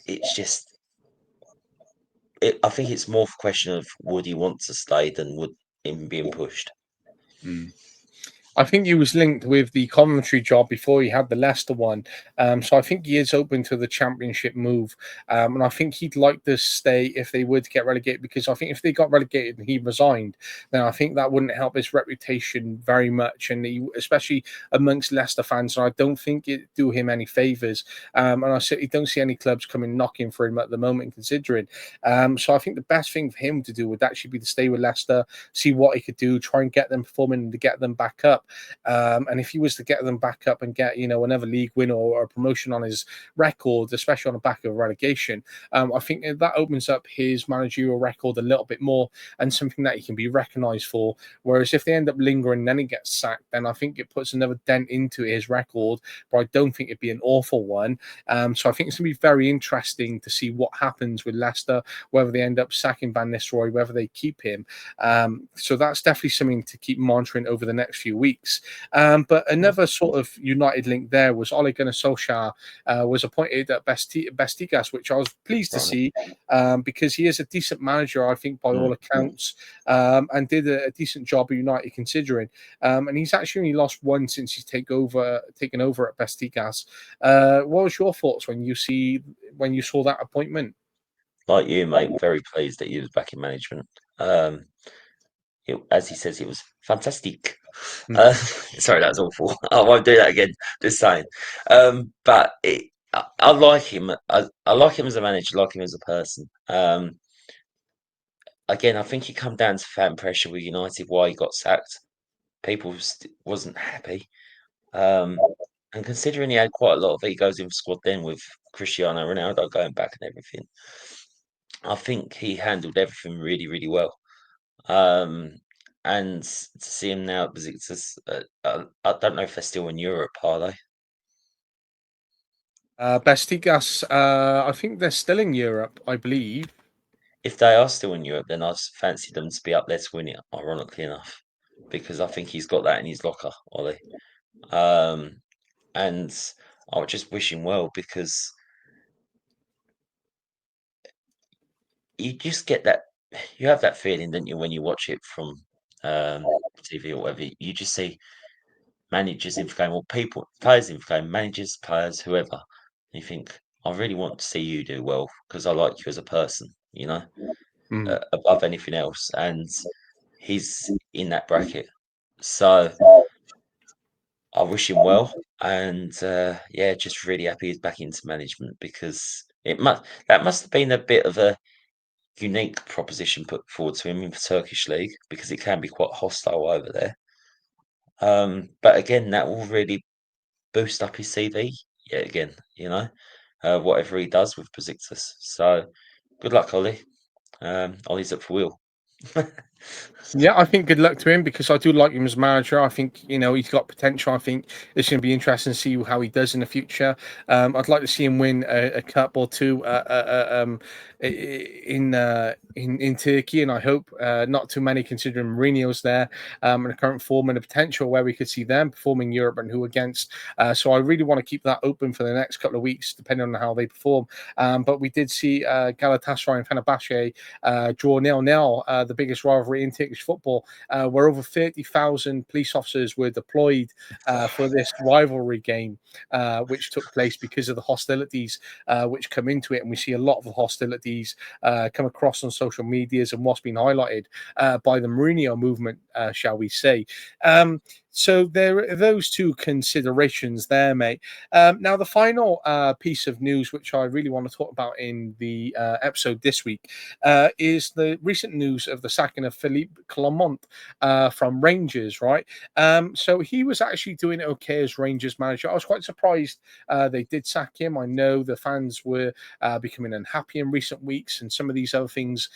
it's just, I think it's more of a question of would he want to stay than would him being pushed. I think he was linked with the commentary job before he had the Leicester one. So I think he is open to the championship move. And I think he'd like to stay if they would get relegated, because I think if they got relegated and he resigned, then I think that wouldn't help his reputation very much. And especially amongst Leicester fans, and I don't think it do him any favours. And I certainly don't see any clubs coming knocking for him at the moment, considering. So I think the best thing for him to do would actually be to stay with Leicester, see what he could do, try and get them performing and to get them back up. And if he was to get them back up and get, another league win or a promotion on his record, especially on the back of relegation, I think that opens up his managerial record a little bit more and something that he can be recognised for. Whereas if they end up lingering and then he gets sacked, then I think it puts another dent into his record, but I don't think it'd be an awful one. So I think it's going to be very interesting to see what happens with Leicester, whether they end up sacking Van Nistelrooy, whether they keep him. So that's definitely something to keep monitoring over the next few weeks. But another sort of United link there was Ole Gunnar Solskjaer was appointed at Bestikas, which I was pleased to Right. see because he is a decent manager, I think, by all accounts, and did a decent job at United considering. And he's actually only lost one since he's taken over at Bestikas. What was your thoughts when you saw that appointment? Like you, mate, very pleased that he was back in management. As he says, it was fantastic. Hmm. Sorry, that's awful. I won't do that again. Just saying. But I like him. I like him as a manager. Like him as a person. Again, I think he come down to fan pressure with United. Why he got sacked. People wasn't happy. And considering he had quite a lot of egos in the squad then with Cristiano Ronaldo going back and everything, I think he handled everything really, really well. And to see him now at Besiktas, I don't know if they're still in Europe, are they? Bestigas, I think they're still in Europe, I believe. If they are still in Europe, then I fancy them to be up there to win it, ironically enough, because I think he's got that in his locker, Ollie. And I would just wish him well because you just get that, you have that feeling, don't you, when you watch it from TV or whatever. You just see managers in the game or players in the game, managers, players, whoever. And you think, I really want to see you do well because I like you as a person, Mm. above anything else. And he's in that bracket. So I wish him well. And yeah, just really happy he's back into management because that must have been a bit of a unique proposition put forward to him in the Turkish league because it can be quite hostile over there. But again, that will really boost up his CV yet again, whatever he does with Besiktas. So good luck, Ollie. Ollie's up for wheel. Yeah, I think good luck to him because I do like him as manager. I think he's got potential. I think it's going to be interesting to see how he does in the future. I'd like to see him win a cup or two in Turkey, and I hope not too many considering Mourinho's there and the current form and the potential where we could see them performing Europe and who against. So I really want to keep that open for the next couple of weeks, depending on how they perform. But we did see Galatasaray and Fenerbahce draw 0-0, the biggest rivalry in Turkish football, where over 30,000 police officers were deployed for this rivalry game, which took place because of the hostilities which come into it. And we see a lot of the hostilities come across on social medias and what's been highlighted by the Mourinho movement, shall we say. So there are those two considerations there, mate. Now, the final piece of news, which I really want to talk about in the episode this week, is the recent news of the sacking of Philippe Clement from Rangers, right? So he was actually doing okay as Rangers manager. I was quite surprised they did sack him. I know the fans were becoming unhappy in recent weeks, and some of these other things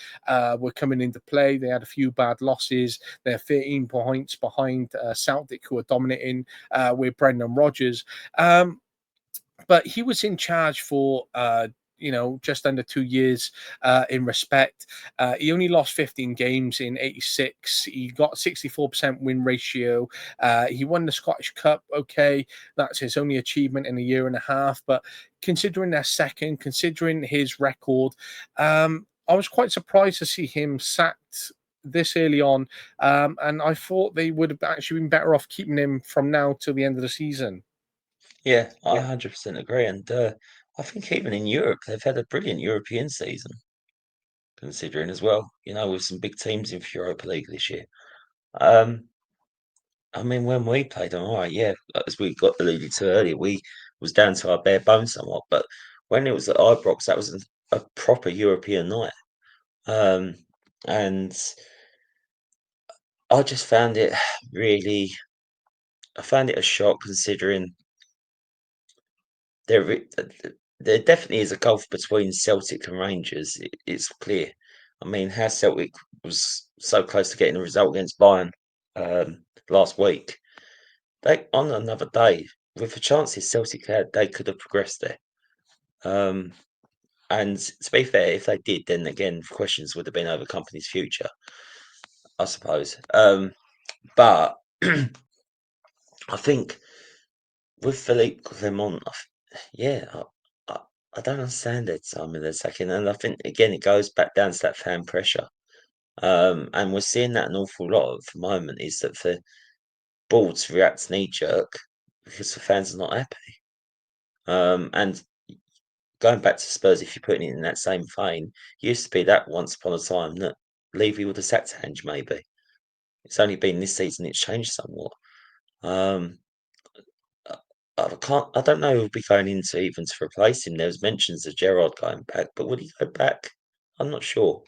were coming into play. They had a few bad losses. They're 13 points behind Celtic, who are dominating with Brendan Rodgers. But he was in charge for just under 2 years in respect. He only lost 15 games in 86. He got 64% win ratio. He won the Scottish Cup. Okay, that's his only achievement in a year and a half. But considering their second, considering his record, I was quite surprised to see him sacked this early on. And I thought they would have actually been better off keeping him from now till the end of the season. Yeah, I 100% agree. And I think even in Europe, they've had a brilliant European season, considering as well, with some big teams in Europa League this year. I mean, when we played them, all right, yeah, as we got alluded to earlier, we was down to our bare bones somewhat. But when it was at Ibrox, that was a proper European night. And I just found it really, I found it a shock considering there there definitely is a gulf between Celtic and Rangers. It's clear. I mean, how Celtic was so close to getting a result against Bayern last week. They on another day, with the chances Celtic had, they could have progressed there. And to be fair, if they did, then again, questions would have been over company's future, I suppose. But I think with Philippe Clement, yeah, I, I don't understand it. Time in their second, and I think again it goes back down to that fan pressure. And we're seeing that an awful lot at the moment is that for boards react knee jerk because the fans are not happy. And going back to Spurs, if you're putting it in that same vein, used to be that once upon a time that Levy would have sacked Ange maybe. It's only been this season it's changed somewhat. Um, I don't know who'll be going into even to replace him. There was mentions of Gerrard going back, but would he go back? I'm not sure.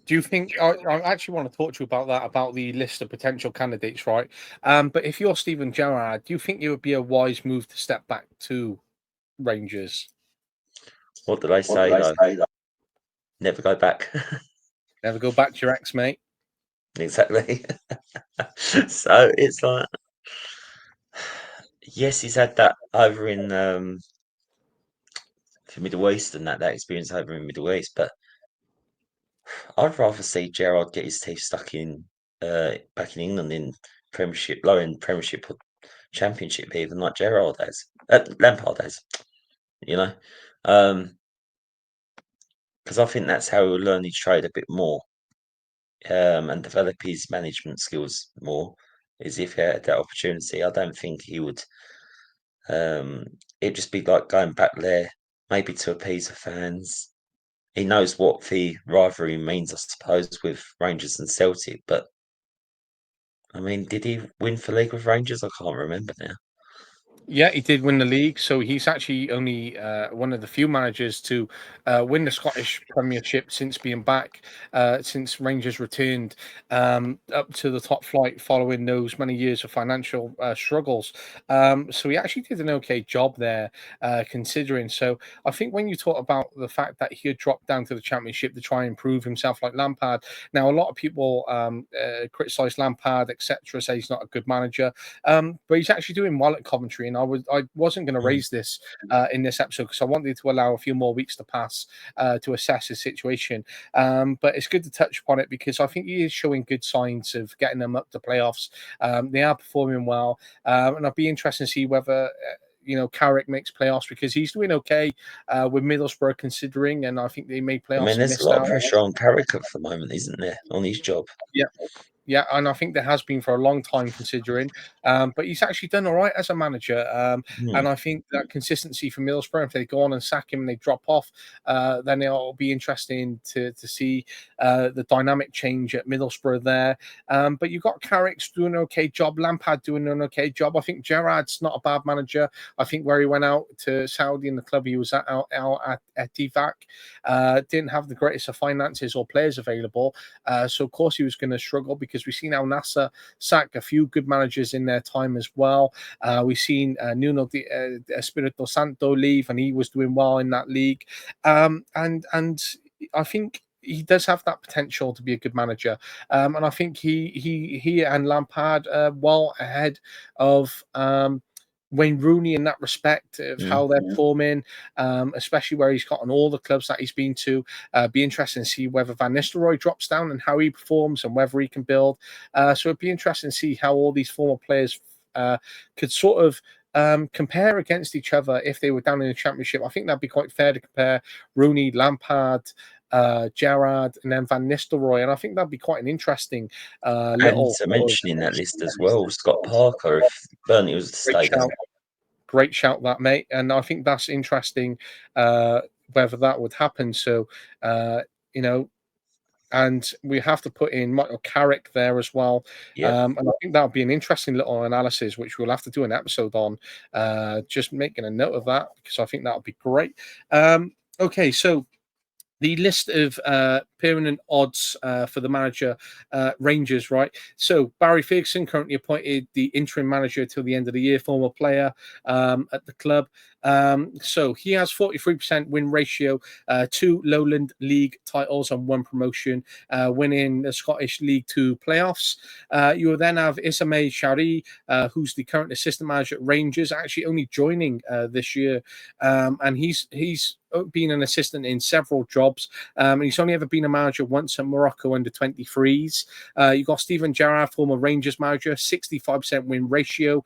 Do you think I actually want to talk to you about that, about the list of potential candidates, right? But if you're Steven Gerrard, do you think it would be a wise move to step back to Rangers? What do they say though? Never go back. Never go back to your ex, mate. Exactly. So it's like, yes, he's had that over in for Middle East and that experience over in Middle East, but I'd rather see Gerrard get his teeth stuck in back in England in Premiership, low end Premiership or Championship, even like Gerrard has, Lampard has, you know, because I think that's how he'll learn his trade a bit more, and develop his management skills more. Is if he had that opportunity. I don't think he would. It'd just be like going back there, maybe to appease the fans. He knows what the rivalry means, I suppose, with Rangers and Celtic. But I mean, did he win for league with Rangers? I can't remember now. Yeah, he did win the league, so he's actually only one of the few managers to win the Scottish Premiership since being back, since Rangers returned up to the top flight following those many years of financial struggles. So he actually did an okay job there, considering. So I think when you talk about the fact that he had dropped down to the Championship to try and prove himself like Lampard, now a lot of people criticise Lampard, etc., say he's not a good manager, but he's actually doing well at Coventry, and I wasn't going to Mm. raise this in this episode because I wanted to allow a few more weeks to pass to assess his situation. But it's good to touch upon it because I think he is showing good signs of getting them up to playoffs. They are performing well, and I'd be interested to see whether. Carrick makes playoffs because he's doing okay with Middlesbrough considering, and I think they made I playoffs mean, and there's a missed lot of out. pressure on Carrick at the moment, isn't there, on his job? Yeah. Yeah, and I think there has been for a long time considering. But he's actually done all right as a manager. And Hmm. I think that consistency for Middlesbrough, if they go on and sack him and they drop off, then it'll be interesting to see the dynamic change at Middlesbrough there. But you've got Carrick's doing an okay job, Lampard doing an okay job. I think Gerrard's not a bad manager. I think where he went out to Saudi and the club he was out at Divac, didn't have the greatest of finances or players available. So of course he was going to struggle because we've seen Al Nasser sack a few good managers in their time as well. We've seen Nuno Espirito Santo leave, and he was doing well in that league. And I think he does have that potential to be a good manager, and I think he and Lampard well ahead of Wayne Rooney in that respect of how they're performing, especially where he's gotten all the clubs that he's been to. Be interesting to see whether Van Nistelrooy drops down and how he performs and whether he can build. So it'd be interesting to see how all these former players could sort of compare against each other if they were down in the Championship. I think that'd be quite fair to compare Rooney, Lampard, Gerrard, and then Van Nistelrooy, and I think that'd be quite an interesting And to mention in that list as well, Scott Parker, if Burnley was to stay down. Great shout, that, mate. And I think that's interesting whether that would happen. So, and we have to put in Michael Carrick there as well. And I think that would be an interesting little analysis, which we'll have to do an episode on. Just making a note of that because I think that would be great. Okay, so the list of permanent odds for the manager, Rangers, right? So Barry Ferguson, currently appointed the interim manager till the end of the year, former player at the club. So he has 43% win ratio, 2 Lowland League titles and 1 promotion, winning the Scottish League 2 playoffs. You will then have Ismail Shari, who's the current assistant manager at Rangers, actually only joining this year. And he's been an assistant in several jobs. And he's only ever been a manager once at Morocco under 23s. You've got Stephen Gerrard, former Rangers manager, 65% win ratio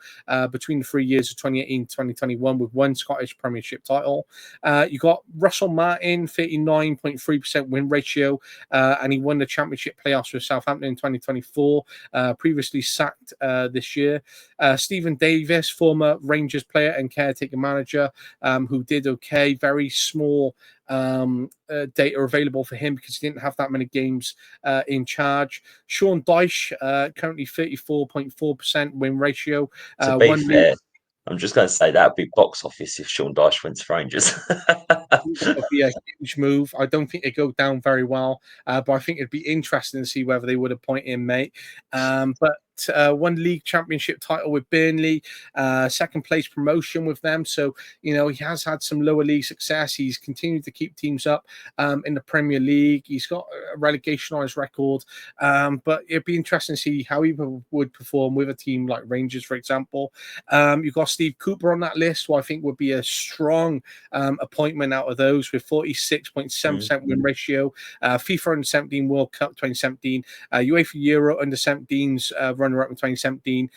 between the 3 years of 2018 2021 with 1 Scottish Premiership title. You got Russell Martin, 39.3% win ratio, and he won the Championship playoffs with Southampton in 2024, previously sacked this year. Stephen Davis, former Rangers player and caretaker manager, who did okay, very small data available for him because he didn't have that many games in charge. Sean Dyche, currently 34.4% win ratio. To be fair, I'm just going to say that would be box office if Sean Dyche went to Rangers. That would be a huge move. I don't think it'd go down very well, but I think it'd be interesting to see whether they would appoint him, mate. But 1 league championship title with Burnley, 2nd place promotion with them. So, he has had some lower league success. He's continued to keep teams up in the Premier League. He's got a relegation on his record. But it'd be interesting to see how he would perform with a team like Rangers, for example. You've got Steve Cooper on that list, who I think would be a strong appointment out of those with 46.7% win ratio. FIFA Under 17 World Cup 2017, UEFA Euro Under 17s runner-up in 2017,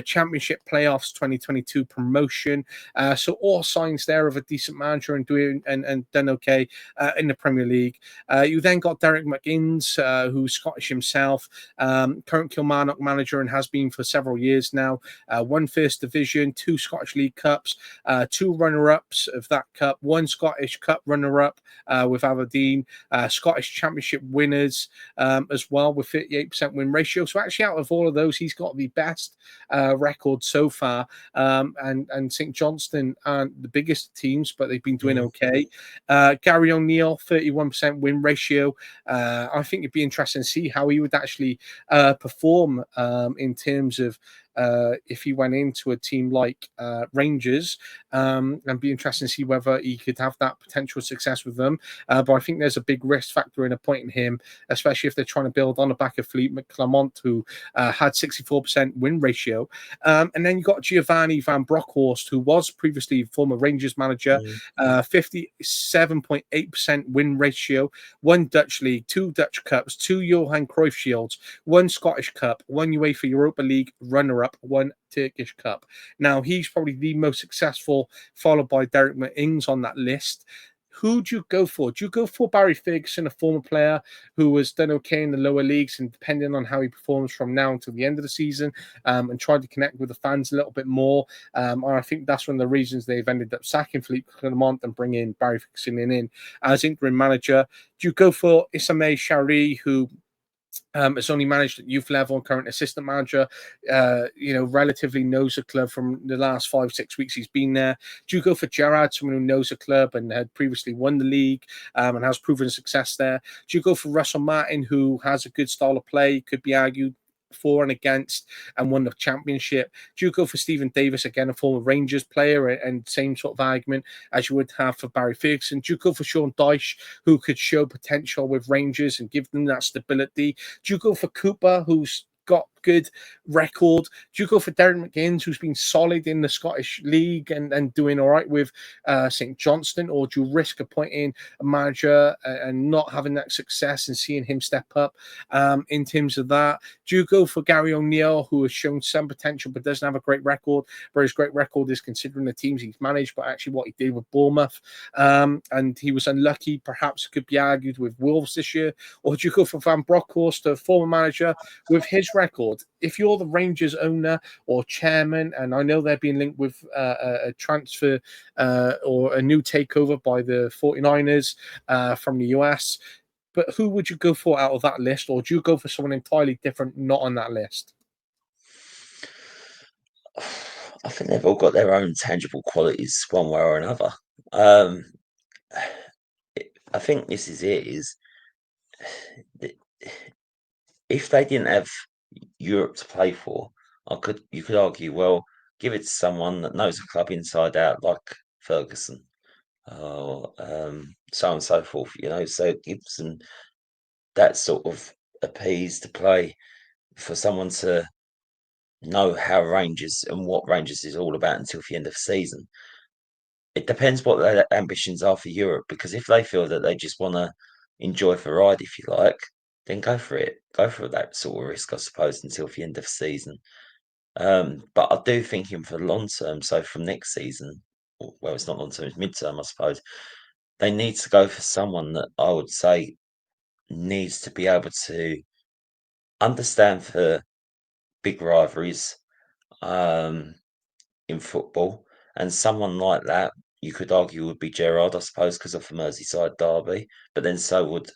Championship playoffs 2022 promotion. So all signs there of a decent manager and doing and done okay in the Premier League. You then got Derek McInnes, who's Scottish himself, current Kilmarnock manager and has been for several years now. 1 First Division, 2 Scottish League Cups, 2 runner-ups of that cup, 1 Scottish Cup runner-up with Aberdeen, Scottish Championship winners as well with 38% win ratio. So actually out of all of those, he's got the best record so far. And St Johnstone aren't the biggest teams, but they've been doing okay. Gary O'Neill, 31% win ratio. I think it'd be interesting to see how he would actually perform in terms of if he went into a team like Rangers, and be interesting to see whether he could have that potential success with them. But I think there's a big risk factor in appointing him, especially if they're trying to build on the back of Philippe McClement, who had 64% win ratio. And then you've got Giovanni Van Bronckhorst, who was previously former Rangers manager, 57.8% win ratio, 1 Dutch League, 2 Dutch Cups, 2 Johan Cruyff Shields, 1 Scottish Cup, 1 UEFA Europa League runner-up, 1 Turkish Cup. Now, he's probably the most successful, followed by Derek McInnes on that list. Who do you go for? Do you go for Barry Ferguson, a former player who has done okay in the lower leagues, and depending on how he performs from now until the end of the season, and try to connect with the fans a little bit more? And I think that's one of the reasons they've ended up sacking Philippe Clement and bringing Barry Ferguson in as interim manager. Do you go for Ismail Shari, who has only managed at youth level, current assistant manager, relatively knows the club from the last 5-6 weeks he's been there? Do you go for Gerrard, someone who knows the club and had previously won the league and has proven success there? Do you go for Russell Martin, who has a good style of play, could be argued for and against, and won the championship? Do you go for Stephen Davis, again, a former Rangers player, and same sort of argument as you would have for Barry Ferguson? Do you go for Sean Dyche, who could show potential with Rangers and give them that stability? Do you go for Cooper, who's got good record? Do you go for Derek McGinns, who's been solid in the Scottish League and doing all right with St Johnstone, or do you risk appointing a manager and not having that success and seeing him step up in terms of that? Do you go for Gary O'Neill, who has shown some potential but doesn't have a great record, but his great record is considering the teams he's managed, but actually what he did with Bournemouth, and he was unlucky, perhaps could be argued with Wolves this year? Or do you go for Van Bronckhorst, a former manager with his record? If you're the Rangers owner or chairman, and I know they're being linked with a transfer or a new takeover by the 49ers from the US, but who would you go for out of that list? Or do you go for someone entirely different, not on that list? I think they've all got their own tangible qualities, one way or another. Um, I think this is it. Is if they didn't have Europe to play for, you could argue, well, give it to someone that knows the club inside out, like Ferguson, or so on and so forth. So it gives them that sort of appease to play for someone to know how Rangers and what Rangers is all about until the end of the season. It depends what their ambitions are for Europe, because if they feel that they just want to enjoy the ride, if you like, then go for it. Go for that sort of risk, I suppose, until the end of the season. But I do think in for the long term, so from next season, well, it's not long term, it's mid-term, I suppose, they need to go for someone that I would say needs to be able to understand the big rivalries in football, and someone like that you could argue would be Gerrard, I suppose, because of the Merseyside derby. But then so would,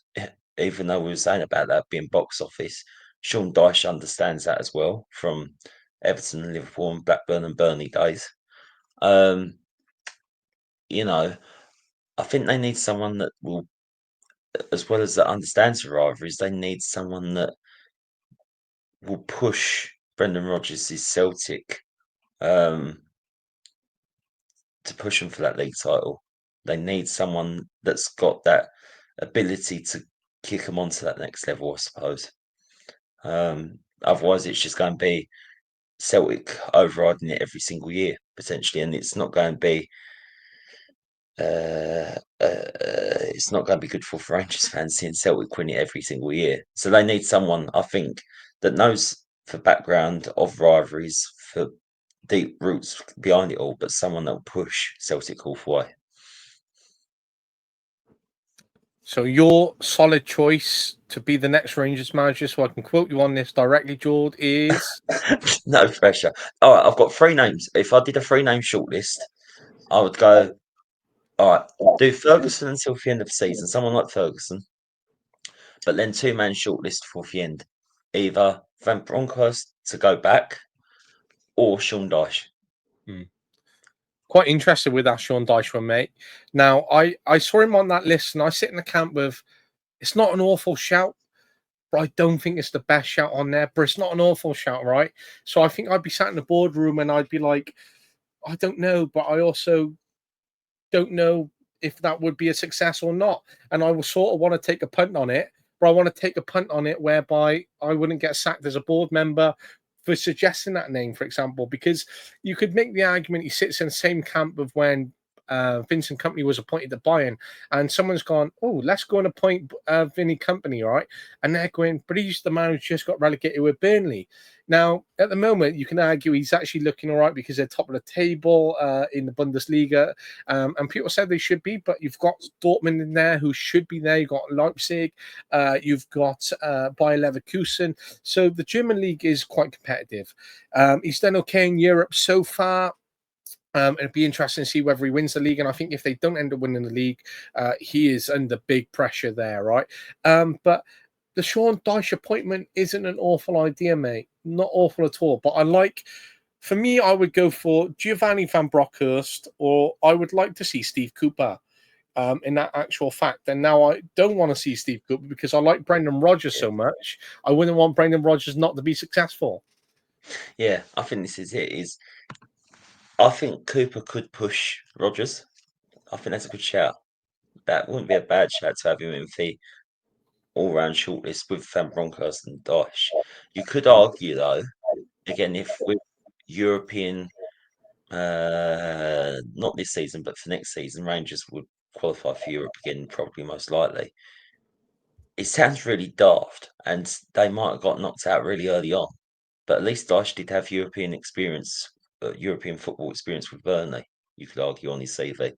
even though we were saying about that being box office, Sean Dyche understands that as well from Everton and Liverpool and Blackburn and Burnley days. Um, you know, I think they need someone that will, as well as that understands the rivalries, they need someone that will push Brendan Rodgers' Celtic um, to push them for that league title. They need someone that's got that ability to kick them onto that next level, I suppose. Otherwise, it's just going to be Celtic overriding it every single year, potentially, and it's not going to be. It's not going to be good for Rangers fans seeing Celtic win it every single year. So they need someone, I think, that knows the background of rivalries, for deep roots behind it all, but someone that will push Celtic all the way. So your solid choice to be the next Rangers manager, so I can quote you on this directly, George, is No pressure. All right, I've got three names. If I did a three-name shortlist, I would go, all right, do Ferguson until the end of the season, someone like Ferguson, but then two-man shortlist for the end. Either Van Bronckhorst to go back or Sean Dyche. quite interested with that Sean Dyche one, mate. Now, I saw him on that list, and I sit in the camp with, it's not an awful shout, but I don't think it's the best shout on there. But it's not an awful shout, right? So I think I'd be sat in the boardroom and I'd be like, I don't know, but I also don't know if that would be a success or not. And I will sort of want to take a punt on it, but I want to take a punt on it whereby I wouldn't get sacked as a board member for suggesting that name, for example, because you could make the argument he sits in the same camp of when Vincent Company was appointed to Bayern, and someone's gone, oh, let's go and appoint Vinny Company, right? And they're going, but he's the man who just got relegated with Burnley. Now, at the moment, you can argue he's actually looking all right because they're top of the table in the Bundesliga, and people said they should be, but you've got Dortmund in there who should be there. You've got Leipzig, you've got Bayer Leverkusen. So the German league is quite competitive. He's done okay in Europe so far. It'd be interesting to see whether he wins the league. And I think if they don't end up winning the league, he is under big pressure there, right? But the Sean Dyche appointment isn't an awful idea, mate. Not awful at all. But for me, I would go for Giovanni Van Bronckhorst, or I would like to see Steve Cooper. In that actual fact. And now I don't want to see Steve Cooper because I like Brendan Rodgers so much. I wouldn't want Brendan Rodgers not to be successful. Yeah, I think this is it. I think Cooper could push Rodgers. I think that's a good shout. That wouldn't be a bad shout to have him in the all-round shortlist with Van Bronckhorst and Dyche. You could argue, though, again, if with European, not this season, but for next season, Rangers would qualify for Europe again, probably most likely. It sounds really daft, and they might have got knocked out really early on, but at least Dyche did have European experience, European football experience with Burnley. You could argue on his CV.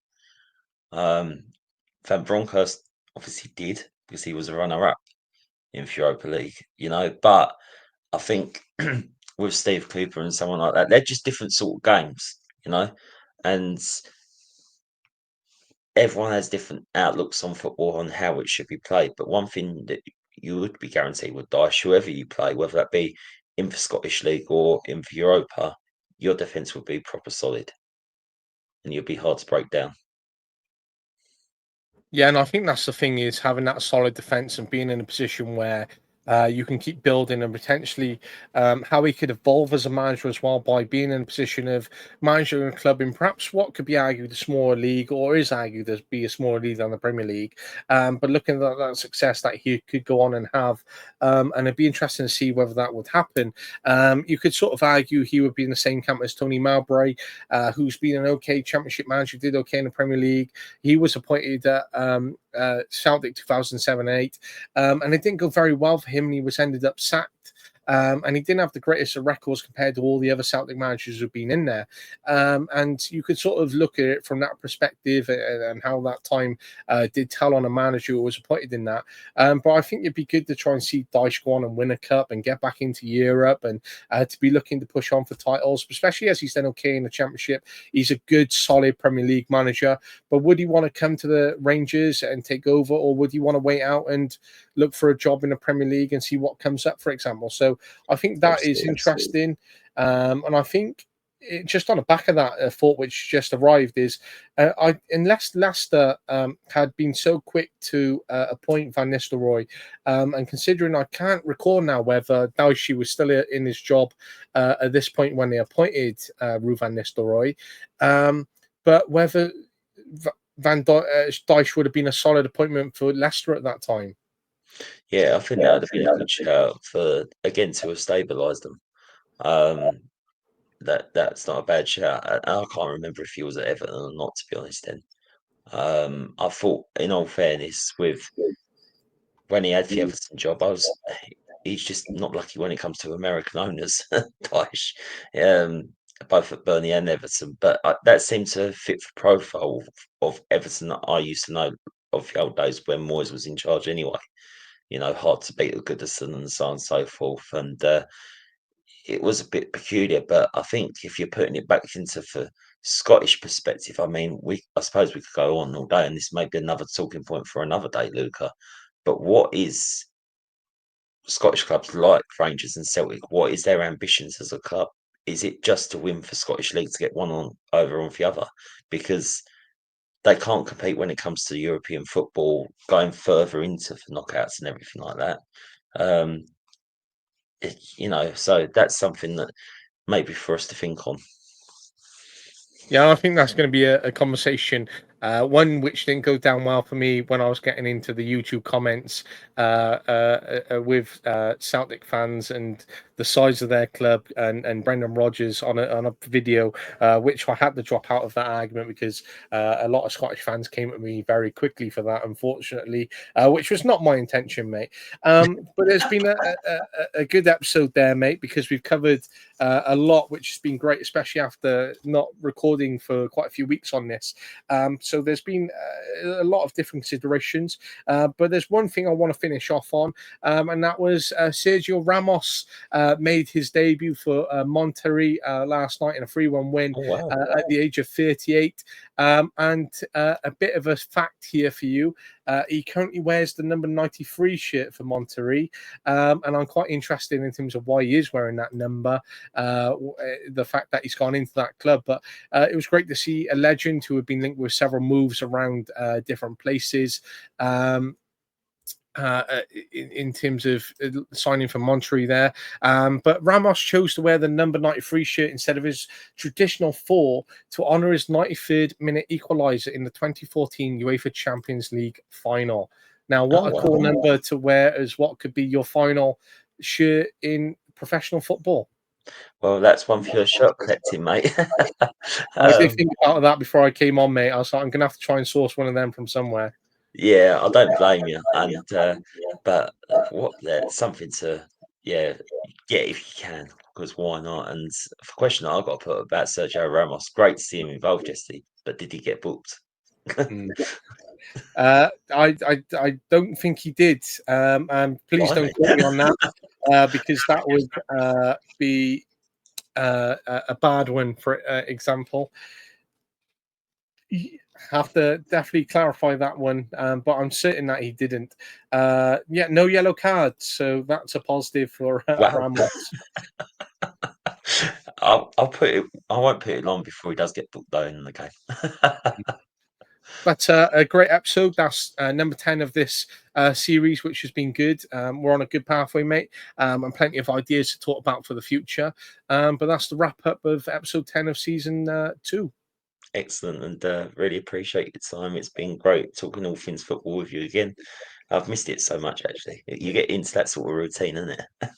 Van Bronckhorst obviously did because he was a runner-up in Europa League, but I think with Steve Cooper and someone like that, they're just different sort of games, and everyone has different outlooks on football on how it should be played. But one thing that you would be guaranteed with Dyche, whoever you play, whether that be in for Scottish League or in for Europa, your defence will be proper solid and you'll be hard to break down. Yeah, and I think that's the thing, is having that solid defense and being in a position where you can keep building, and potentially how he could evolve as a manager as well by being in a position of managing a club in perhaps what could be argued a smaller league, or is argued to be a smaller league than the Premier League. But looking at that success that he could go on and have, and it'd be interesting to see whether that would happen. You could sort of argue he would be in the same camp as Tony Mowbray, who's been an okay Championship manager, did okay in the Premier League. He was appointed at Celtic 2007-8, and it didn't go very well for him, and he was ended up sacked. And he didn't have the greatest of records compared to all the other Celtic managers who've been in there. And you could sort of look at it from that perspective, and how that time did tell on a manager who was appointed in that. But I think it'd be good to try and see Dyche go on and win a cup and get back into Europe, and to be looking to push on for titles, especially as he's done okay in the Championship. He's a good, solid Premier League manager. But would he want to come to the Rangers and take over, or would he want to wait out and look for a job in the Premier League and see what comes up, for example? So I think that is interesting. And I think just on the back of that thought, which just arrived, is unless Leicester had been so quick to appoint Van Nistelrooy, and considering I can't recall now whether Dyche was still in his job at this point when they appointed Ruud Van Nistelrooy, but whether Dyche would have been a solid appointment for Leicester at that time. Yeah, I think that would have been a good shout to have stabilised them. That's not a bad shout. I can't remember if he was at Everton or not, to be honest. Then I thought, in all fairness, with when he had the Everton job, he's just not lucky when it comes to American owners, Dyche, both at Burnley and Everton. But that seemed to fit the profile of Everton that I used to know of the old days when Moyes was in charge anyway. Hard to beat Goodison and so on and so forth. And it was a bit peculiar, but I think if you're putting it back into the Scottish perspective, I mean, I suppose we could go on all day, and this may be another talking point for another day, Luca. But what is Scottish clubs like Rangers and Celtic? What is their ambitions as a club? Is it just to win for Scottish League to get one over on the other? Because they can't compete when it comes to European football, going further into the knockouts and everything like that. So that's something that maybe for us to think on. Yeah, I think that's going to be a conversation, one which didn't go down well for me when I was getting into the YouTube comments with Celtic fans and the size of their club, and Brendan Rodgers on a video, which I had to drop out of that argument because a lot of Scottish fans came at me very quickly for that, unfortunately, which was not my intention, mate. But there's been a good episode there, mate, because we've covered a lot, which has been great, especially after not recording for quite a few weeks on this. So there's been a lot of different considerations, but there's one thing I want to finish off on, and that was Sergio Ramos made his debut for Monterrey last night in a 3-1 win. Oh, wow. At the age of 38. And a bit of a fact here for you. He currently wears the number 93 shirt for Monterrey, and I'm quite interested in terms of why he is wearing that number, the fact that he's gone into that club. But it was great to see a legend who had been linked with several moves around different places. In terms of signing for Monterrey there. But Ramos chose to wear the number 93 shirt instead of his traditional 4 to honour his 93rd minute equaliser in the 2014 UEFA Champions League final. Now, what a Oh, cool number to wear as what could be your final shirt in professional football. well, that's one for your shirt collecting, mate. I did um, think about that before I came on, mate. I was like, I'm going to have to try and source one of them from somewhere. yeah, I don't blame you. And but what that's something to yeah get if you can, because why not? And for question I've got to put about Sergio Ramos, great to see him involved yesterday, but did he get booked? Mm. I don't think he did. And please don't Blimey. quote me on that because that would be a bad one, for example. You have to definitely clarify that one, but I'm certain that he didn't. Yeah, no yellow cards, so that's a positive for Wow. Ramos. I'll put it. I won't put it long before he does get booked though in the game. But a great episode. That's number 10 of this series, which has been good. We're on a good pathway, mate, and plenty of ideas to talk about for the future. But that's the wrap up of episode 10 of season 2. Excellent, and really appreciate your time. It's been great talking all things football with you again. I've missed it so much, actually. You get into that sort of routine, isn't it?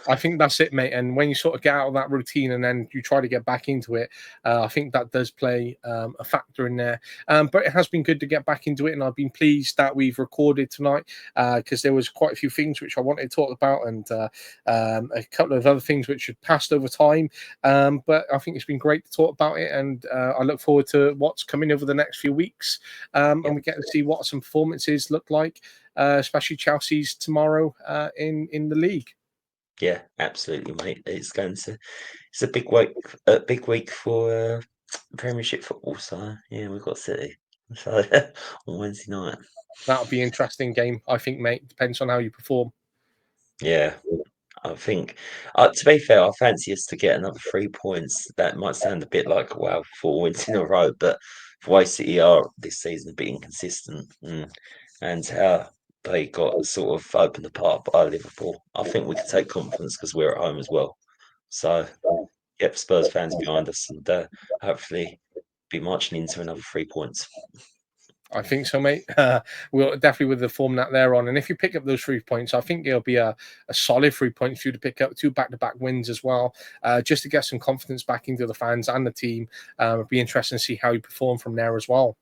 I think that's it, mate. And when you sort of get out of that routine and then you try to get back into it, I think that does play a factor in there. But it has been good to get back into it, and I've been pleased that we've recorded tonight because there was quite a few things which I wanted to talk about, and a couple of other things which had passed over time. But I think it's been great to talk about it, and I look forward to what's coming over the next few weeks, Yep. and we get to see what some performances look like, especially Chelsea's tomorrow in the league. Yeah, absolutely, mate. It's a big week for Premiership football. So yeah, we've got City. So on Wednesday night. That'll be an interesting game, I think, mate. Depends on how you perform. Yeah, I think, to be fair, I fancy us to get another 3 points. That might sound a bit like, wow, 4 wins in a row, but the way City are this season, a bit inconsistent, and how they got sort of opened apart by Liverpool, I think we can take confidence because we're at home as well. So, yep, Spurs fans behind us, and hopefully be marching into another 3 points. I think so, mate. We'll definitely with the form that they're on. And if you pick up those 3 points, I think it'll be a solid 3 points for you to pick up 2 back-to-back wins as well, just to get some confidence back into the fans and the team. It'll be interesting to see how you perform from there as well.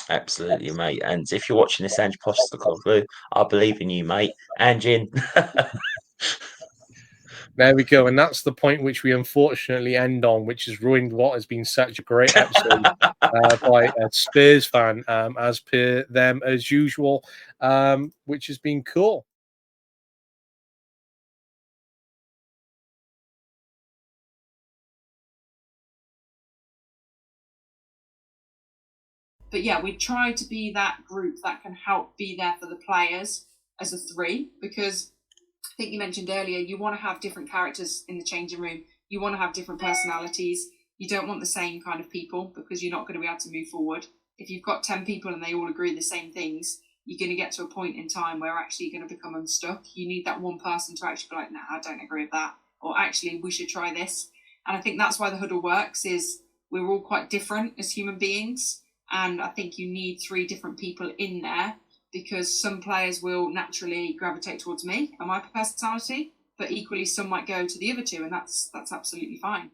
Absolutely, mate. And if you're watching this, Ange Postecoglou, I believe in you, mate. And in. There we go. And that's the point which we unfortunately end on, which has ruined what has been such a great episode by a Spurs fan, as per them as usual, which has been cool. But yeah, we try to be that group that can help be there for the players as a three, because I think you mentioned earlier, you want to have different characters in the changing room. You want to have different personalities. You don't want the same kind of people because you're not going to be able to move forward. If you've got 10 people and they all agree the same things, you're going to get to a point in time where actually you're going to become unstuck. You need that one person to actually be like, nah, I don't agree with that. Or actually, we should try this. And I think that's why the huddle works, is we're all quite different as human beings. And I think you need 3 different people in there, because some players will naturally gravitate towards me and my personality, but equally some might go to the other 2, and that's absolutely fine.